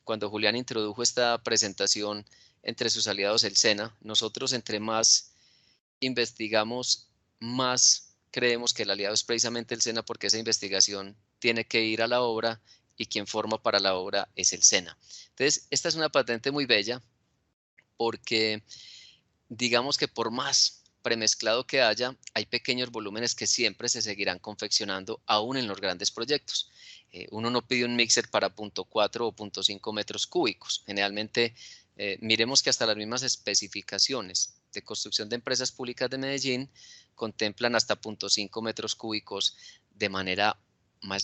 cuando Julián introdujo esta presentación, entre sus aliados el SENA, nosotros entre más investigamos, más creemos que el aliado es precisamente el SENA, porque esa investigación tiene que ir a la obra y quien forma para la obra es el SENA. Entonces, esta es una patente muy bella porque digamos que por más premezclado que haya, hay pequeños volúmenes que siempre se seguirán confeccionando aún en los grandes proyectos. Uno no pide un mixer para 0.4 o 0.5 metros cúbicos. Generalmente, miremos que hasta las mismas especificaciones de construcción de empresas públicas de Medellín contemplan hasta 0.5 metros cúbicos de manera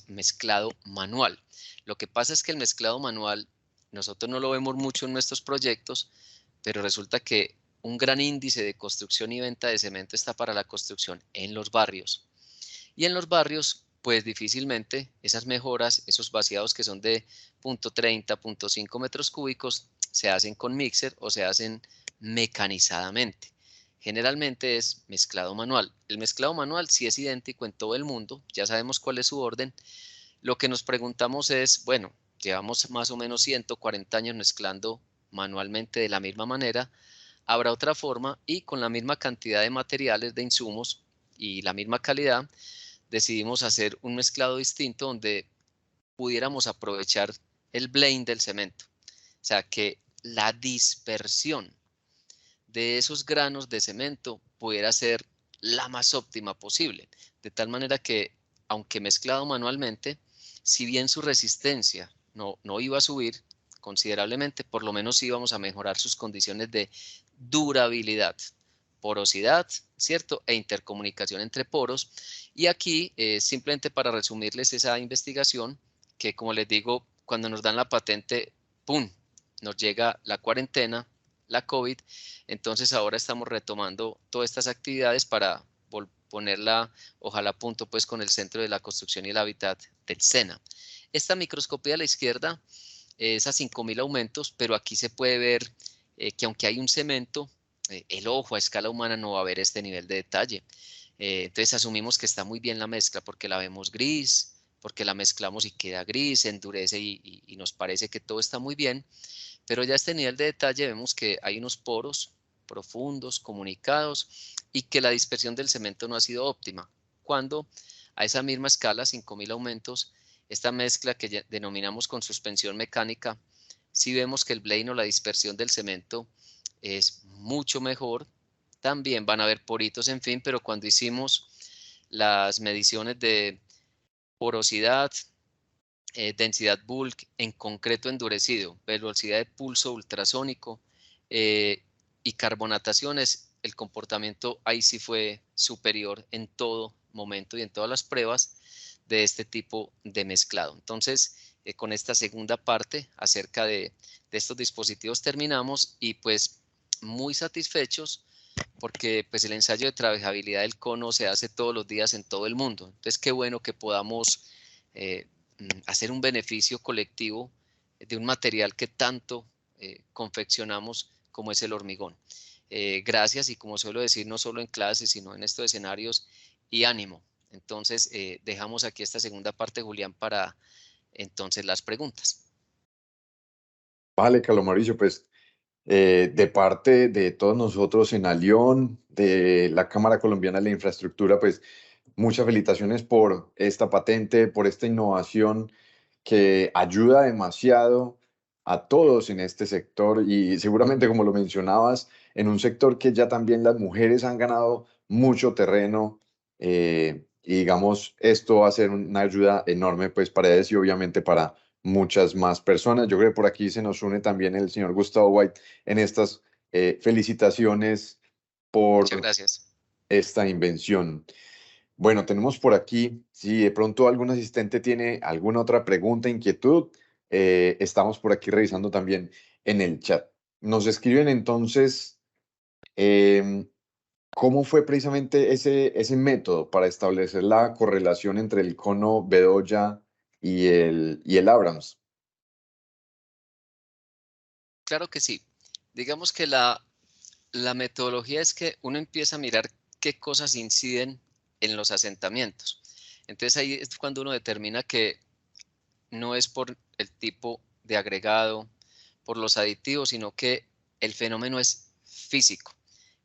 mezclado manual. Lo que pasa es que el mezclado manual nosotros no lo vemos mucho en nuestros proyectos, pero resulta que un gran índice de construcción y venta de cemento está para la construcción en los barrios. Y en los barrios, pues difícilmente esas mejoras, esos vaciados que son de 0.30, 0.5 metros cúbicos, se hacen con mixer o se hacen mecanizadamente. Generalmente es mezclado manual. El mezclado manual sí es idéntico en todo el mundo, ya sabemos cuál es su orden. Lo que nos preguntamos es, bueno, llevamos más o menos 140 años mezclando manualmente de la misma manera, habrá otra forma y con la misma cantidad de materiales, de insumos y la misma calidad, decidimos hacer un mezclado distinto donde pudiéramos aprovechar el blend del cemento. O sea, que la dispersión de esos granos de cemento pudiera ser la más óptima posible. De tal manera que, aunque mezclado manualmente, si bien su resistencia no iba a subir considerablemente, por lo menos íbamos a mejorar sus condiciones de durabilidad, porosidad, ¿cierto? E intercomunicación entre poros. Y aquí, simplemente para resumirles esa investigación, que como les digo, cuando nos dan la patente, ¡pum!, nos llega la cuarentena, la COVID, entonces ahora estamos retomando todas estas actividades para ponerla, ojalá a punto, pues con el Centro de la Construcción y el Hábitat del SENA. Esta microscopía a la izquierda es a 5.000 aumentos, pero aquí se puede ver que aunque hay un cemento, el ojo a escala humana no va a ver este nivel de detalle. Entonces asumimos que está muy bien la mezcla porque la vemos gris, porque la mezclamos y queda gris, endurece y nos parece que todo está muy bien. Pero ya a este nivel de detalle vemos que hay unos poros profundos, comunicados, y que la dispersión del cemento no ha sido óptima. Cuando a esa misma escala, 5.000 aumentos, esta mezcla que ya denominamos con suspensión mecánica, sí vemos que el blend o la dispersión del cemento es mucho mejor. También van a haber poritos, en fin, pero cuando hicimos las mediciones de porosidad, densidad bulk, en concreto endurecido, velocidad de pulso ultrasónico y carbonataciones, el comportamiento ahí sí fue superior en todo momento y en todas las pruebas de este tipo de mezclado. Entonces, con esta segunda parte acerca de estos dispositivos terminamos y pues muy satisfechos porque pues el ensayo de trabajabilidad del cono se hace todos los días en todo el mundo. Entonces, qué bueno que podamos hacer un beneficio colectivo de un material que tanto confeccionamos como es el hormigón. Gracias, y como suelo decir, no solo en clases, sino en estos escenarios, y ánimo. Entonces, dejamos aquí esta segunda parte, Julián, para entonces las preguntas. Vale, Carlos Mauricio, pues de parte de todos nosotros en Alión, de la Cámara Colombiana de la Infraestructura, pues muchas felicitaciones por esta patente, por esta innovación que ayuda demasiado a todos en este sector y seguramente, como lo mencionabas, en un sector que ya también las mujeres han ganado mucho terreno, y digamos, esto va a ser una ayuda enorme pues para ellos y obviamente para muchas más personas. Yo creo que por aquí se nos une también el señor Gustavo White en estas felicitaciones Muchas por gracias. esta invención. Bueno, tenemos por aquí, si de pronto algún asistente tiene alguna otra pregunta, inquietud, estamos por aquí revisando también en el chat. Nos escriben entonces, em, ¿cómo fue precisamente ese método para establecer la correlación entre el cono Bedoya y el Abrams? Claro que sí. Digamos que la metodología es que uno empieza a mirar qué cosas inciden en los asentamientos. Entonces ahí es cuando uno determina que no es por el tipo de agregado, por los aditivos, sino que el fenómeno es físico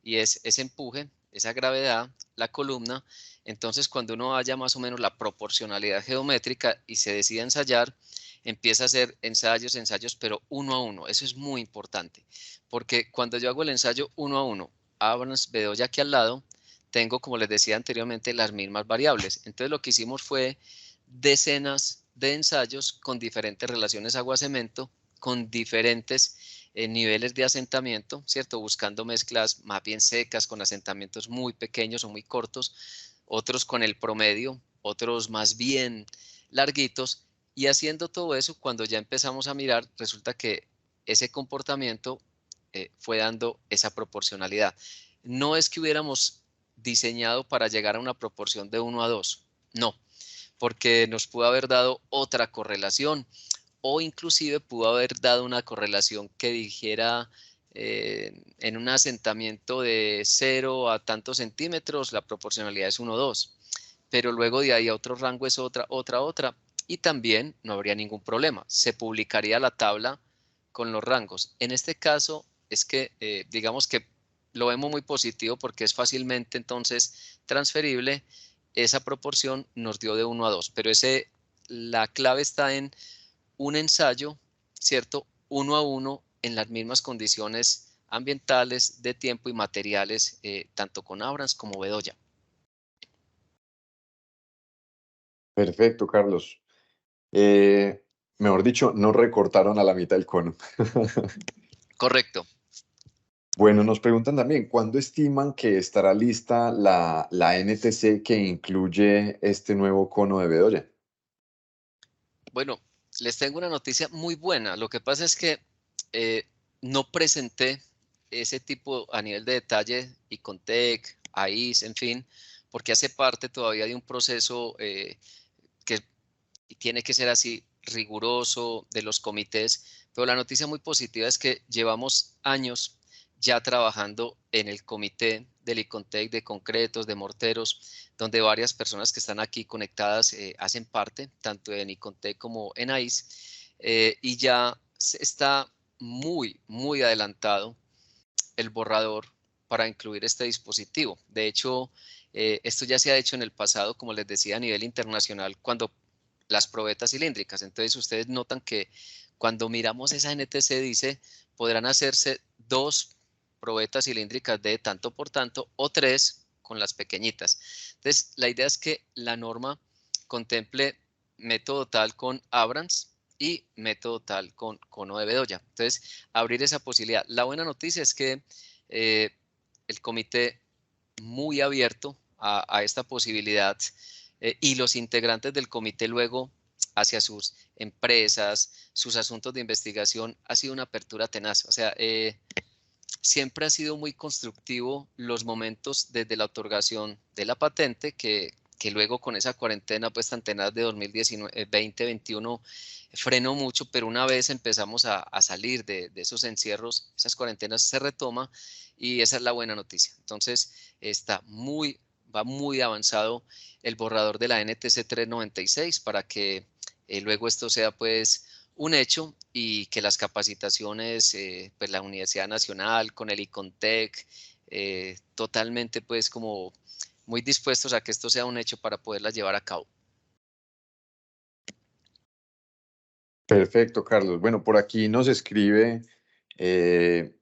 y es ese empuje, esa gravedad, la columna. Entonces, cuando uno haya más o menos la proporcionalidad geométrica y se decide ensayar, empieza a hacer ensayos, pero uno a uno. Eso es muy importante, porque cuando yo hago el ensayo uno a uno, Abrams, Bedoya aquí al lado, tengo, como les decía anteriormente, las mismas variables. Entonces, lo que hicimos fue decenas de ensayos con diferentes relaciones agua-cemento, con diferentes niveles de asentamiento, ¿cierto? Buscando mezclas más bien secas con asentamientos muy pequeños o muy cortos, otros con el promedio, otros más bien larguitos, y haciendo todo eso, cuando ya empezamos a mirar, resulta que ese comportamiento fue dando esa proporcionalidad. No es que hubiéramos diseñado para llegar a una proporción de 1 a 2, no, porque nos pudo haber dado otra correlación o inclusive pudo haber dado una correlación que dijera en un asentamiento de 0 a tantos centímetros la proporcionalidad es 1,2, pero luego de ahí a otro rango es otra, y también no habría ningún problema. Se publicaría la tabla con los rangos. En este caso es que digamos que lo vemos muy positivo porque es fácilmente entonces transferible. Esa proporción nos dio de 1 a 2, pero la clave está en un ensayo, ¿cierto? 1 a 1 en las mismas condiciones ambientales, de tiempo y materiales, tanto con Abrams como Bedoya. Perfecto, Carlos. Mejor dicho, no recortaron a la mitad del cono. Correcto. Bueno, nos preguntan también, ¿cuándo estiman que estará lista la NTC que incluye este nuevo cono de Bedoya? Bueno, les tengo una noticia muy buena. Lo que pasa es que eh, no presenté ese tipo a nivel de detalle, Icontec, AIS, en fin, porque hace parte todavía de un proceso que tiene que ser así riguroso de los comités. Pero la noticia muy positiva es que llevamos años ya trabajando en el comité del Icontec de concretos, de morteros, donde varias personas que están aquí conectadas hacen parte, tanto en Icontec como en AIS, y ya está muy adelantado el borrador para incluir este dispositivo. De hecho, esto ya se ha hecho en el pasado, como les decía, a nivel internacional, cuando las probetas cilíndricas. Entonces, ustedes notan que cuando miramos esa NTC dice, podrán hacerse 2 probetas cilíndricas de tanto por tanto o 3 con las pequeñitas. Entonces, la idea es que la norma contemple método tal con Abrams y método tal con cono de Bedoya. Entonces, abrir esa posibilidad. La buena noticia es que eh, el comité muy abierto a esta posibilidad y los integrantes del comité luego hacia sus empresas, sus asuntos de investigación, ha sido una apertura tenaz. O sea, siempre ha sido muy constructivo los momentos desde la otorgación de la patente, que luego con esa cuarentena pues tan tenaz de 2019, 2021 frenó mucho, pero una vez empezamos a salir de esos encierros, esas cuarentenas se retoma y esa es la buena noticia. Entonces va muy avanzado el borrador de la NTC 396 para que luego esto sea pues un hecho y que las capacitaciones, pues la Universidad Nacional con el Icontec, totalmente pues como muy dispuestos a que esto sea un hecho para poderlas llevar a cabo. Perfecto, Carlos. Bueno, por aquí nos escribe eh,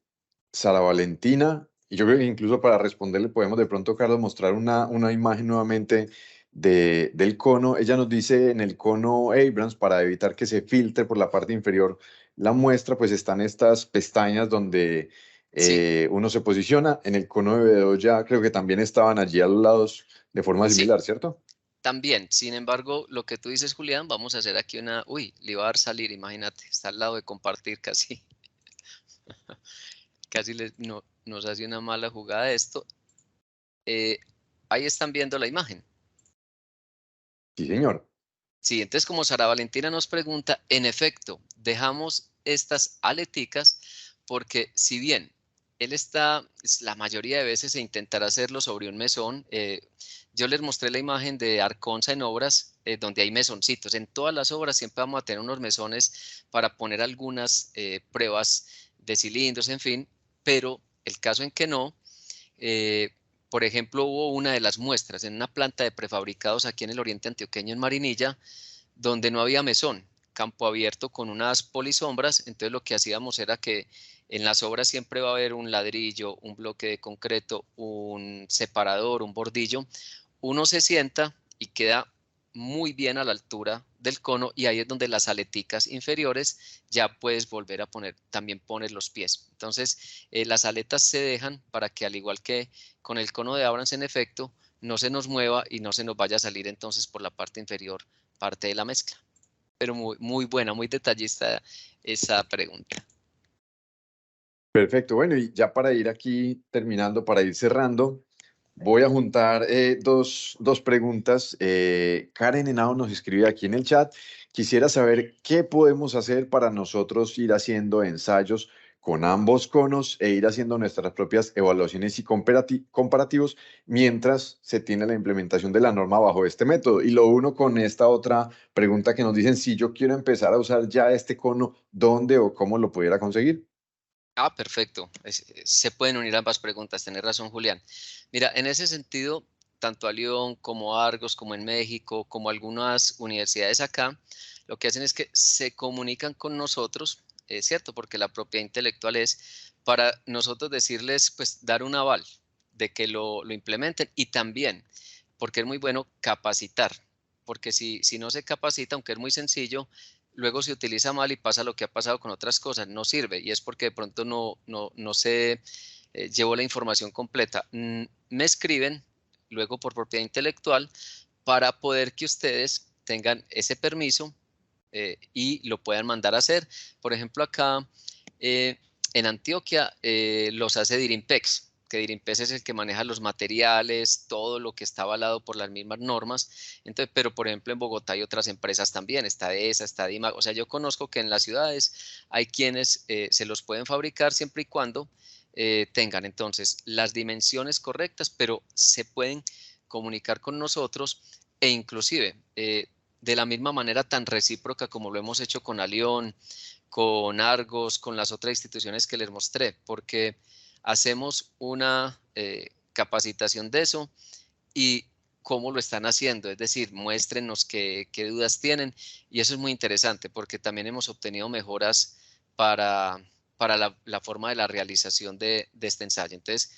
Sara Valentina, y yo creo que incluso para responderle podemos de pronto, Carlos, mostrar una imagen nuevamente del cono. Ella nos dice en el cono Abrams, para evitar que se filtre por la parte inferior la muestra, pues están estas pestañas donde Sí, uno se posiciona. En el cono de Bedoya creo que también estaban allí a los lados de forma sí, similar, ¿cierto? también. Sin embargo, lo que tú dices, Julián, vamos a hacer aquí uy, le iba a dar salir, imagínate, está al lado de compartir casi, casi nos hace una mala jugada esto. Eh, ahí están viendo la imagen. Sí, señor. Sí, entonces como Sara Valentina nos pregunta, en efecto, dejamos estas aleticas porque si bien la mayoría de veces se intentará hacerlo sobre un mesón, yo les mostré la imagen de Arconza en obras donde hay mesoncitos. En todas las obras siempre vamos a tener unos mesones para poner algunas pruebas de cilindros, en fin, pero el caso en que no, eh, por ejemplo, hubo una de las muestras en una planta de prefabricados aquí en el oriente antioqueño, en Marinilla, donde no había mesón, campo abierto con unas polisombras. Entonces lo que hacíamos era que en las obras siempre va a haber un ladrillo, un bloque de concreto, un separador, un bordillo. Uno se sienta y queda muy bien a la altura del cono y ahí es donde las aleticas inferiores ya puedes volver a poner, también pones los pies. Entonces las aletas se dejan para que al igual que con el cono de Abrams en efecto, no se nos mueva y no se nos vaya a salir entonces por la parte inferior parte de la mezcla. Pero muy buena, muy detallista esa pregunta. Perfecto. Bueno, y ya para ir aquí terminando, para ir cerrando, voy a juntar dos preguntas. Karen Henao nos escribe aquí en el chat. Quisiera saber qué podemos hacer para nosotros ir haciendo ensayos con ambos conos e ir haciendo nuestras propias evaluaciones y comparativos mientras se tiene la implementación de la norma bajo este método. Y lo uno con esta otra pregunta que nos dicen, si yo quiero empezar a usar ya este cono, ¿dónde o cómo lo pudiera conseguir? Ah, perfecto. Se pueden unir ambas preguntas, tenés razón, Julián. Mira, en ese sentido, tanto a Lyon como a Argos, como en México, como algunas universidades acá, lo que hacen es que se comunican con nosotros, es cierto, porque la propiedad intelectual es para nosotros decirles, pues, dar un aval de que lo implementen y también, porque es muy bueno capacitar, porque si no se capacita, aunque es muy sencillo, luego se utiliza mal y pasa lo que ha pasado con otras cosas, no sirve y es porque de pronto no se llevó la información completa. Me escriben luego por propiedad intelectual para poder que ustedes tengan ese permiso y lo puedan mandar a hacer. Por ejemplo, acá en Antioquia los hace Dirimpex, que Dirimpex es el que maneja los materiales, todo lo que está avalado por las mismas normas. Entonces, pero por ejemplo en Bogotá hay otras empresas también, está ESA, está DIMAG, o sea, yo conozco que en las ciudades hay quienes se los pueden fabricar siempre y cuando tengan entonces las dimensiones correctas, pero se pueden comunicar con nosotros e inclusive de la misma manera tan recíproca como lo hemos hecho con Alión, con Argos, con las otras instituciones que les mostré, porque hacemos una capacitación de eso y cómo lo están haciendo, es decir, muéstrenos qué dudas tienen y eso es muy interesante porque también hemos obtenido mejoras para la forma de la realización de este ensayo. Entonces,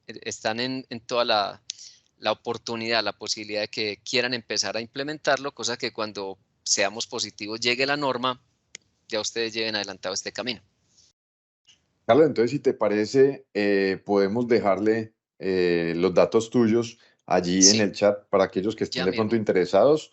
están en toda la oportunidad, la posibilidad de que quieran empezar a implementarlo, cosa que cuando seamos positivos llegue la norma, ya ustedes lleven adelantado este camino. Carlos, entonces, si te parece, podemos dejarle los datos tuyos allí en Sí, el chat para aquellos que estén ya de pronto mismo. interesados,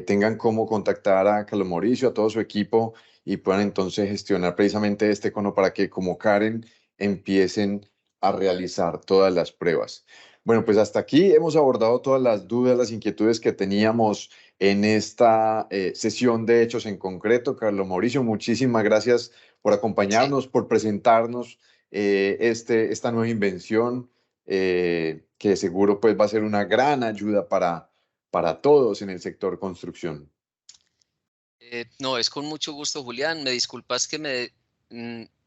tengan cómo contactar a Carlos Mauricio, a todo su equipo y puedan entonces gestionar precisamente este cono para que como Karen empiecen a realizar todas las pruebas. Bueno, pues hasta aquí hemos abordado todas las dudas, las inquietudes que teníamos en esta sesión de hechos en concreto. Carlos Mauricio, muchísimas gracias por Sí. acompañarnos, por presentarnos esta nueva invención que seguro pues va a ser una gran ayuda para todos en el sector construcción. No, es con mucho gusto, Julián. Me disculpas que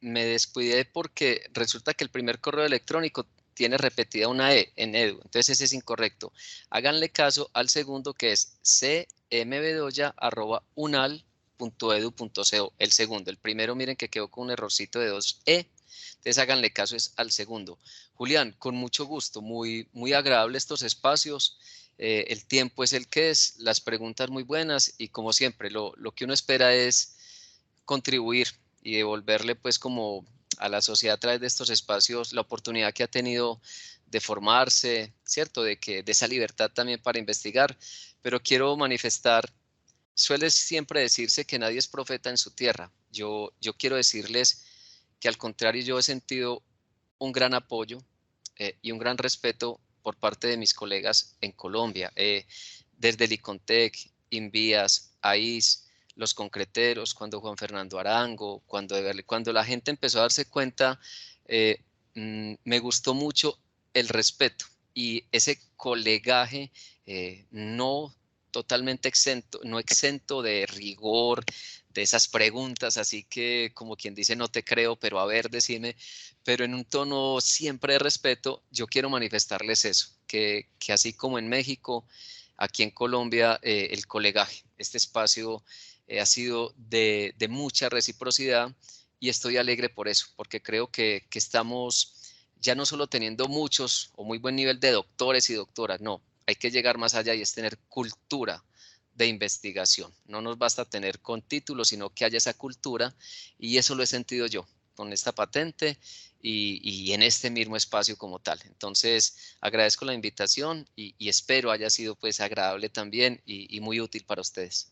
me descuidé porque resulta que el primer correo electrónico tiene repetida una E en edu, entonces ese es incorrecto. Háganle caso al segundo que es cmbedoya@unal.edu.co, el segundo. El primero miren que quedó con un errorcito de 2E, entonces háganle caso es al segundo. Julián, con mucho gusto, muy agradable estos espacios. El tiempo es el que es, las preguntas muy buenas y como siempre, lo que uno espera es contribuir y devolverle pues como a la sociedad a través de estos espacios la oportunidad que ha tenido de formarse, ¿cierto? De esa libertad también para investigar, pero quiero manifestar, suele siempre decirse que nadie es profeta en su tierra. Yo quiero decirles que al contrario yo he sentido un gran apoyo y un gran respeto por parte de mis colegas en Colombia, desde el Icontec, Invías, AIS, los concreteros, cuando Juan Fernando Arango, cuando la gente empezó a darse cuenta, me gustó mucho el respeto y ese colegaje no totalmente exento, no exento de rigor, de esas preguntas, así que como quien dice no te creo, pero a ver, decime, pero en un tono siempre de respeto, yo quiero manifestarles eso, que así como en México, aquí en Colombia, el colegaje, este espacio ha sido de mucha reciprocidad y estoy alegre por eso, porque creo que estamos ya no solo teniendo muchos o muy buen nivel de doctores y doctoras, no, hay que llegar más allá y es tener cultura de investigación. No nos basta tener con títulos, sino que haya esa cultura y eso lo he sentido yo con esta patente y en este mismo espacio como tal. Entonces, agradezco la invitación y espero haya sido pues agradable también y muy útil para ustedes.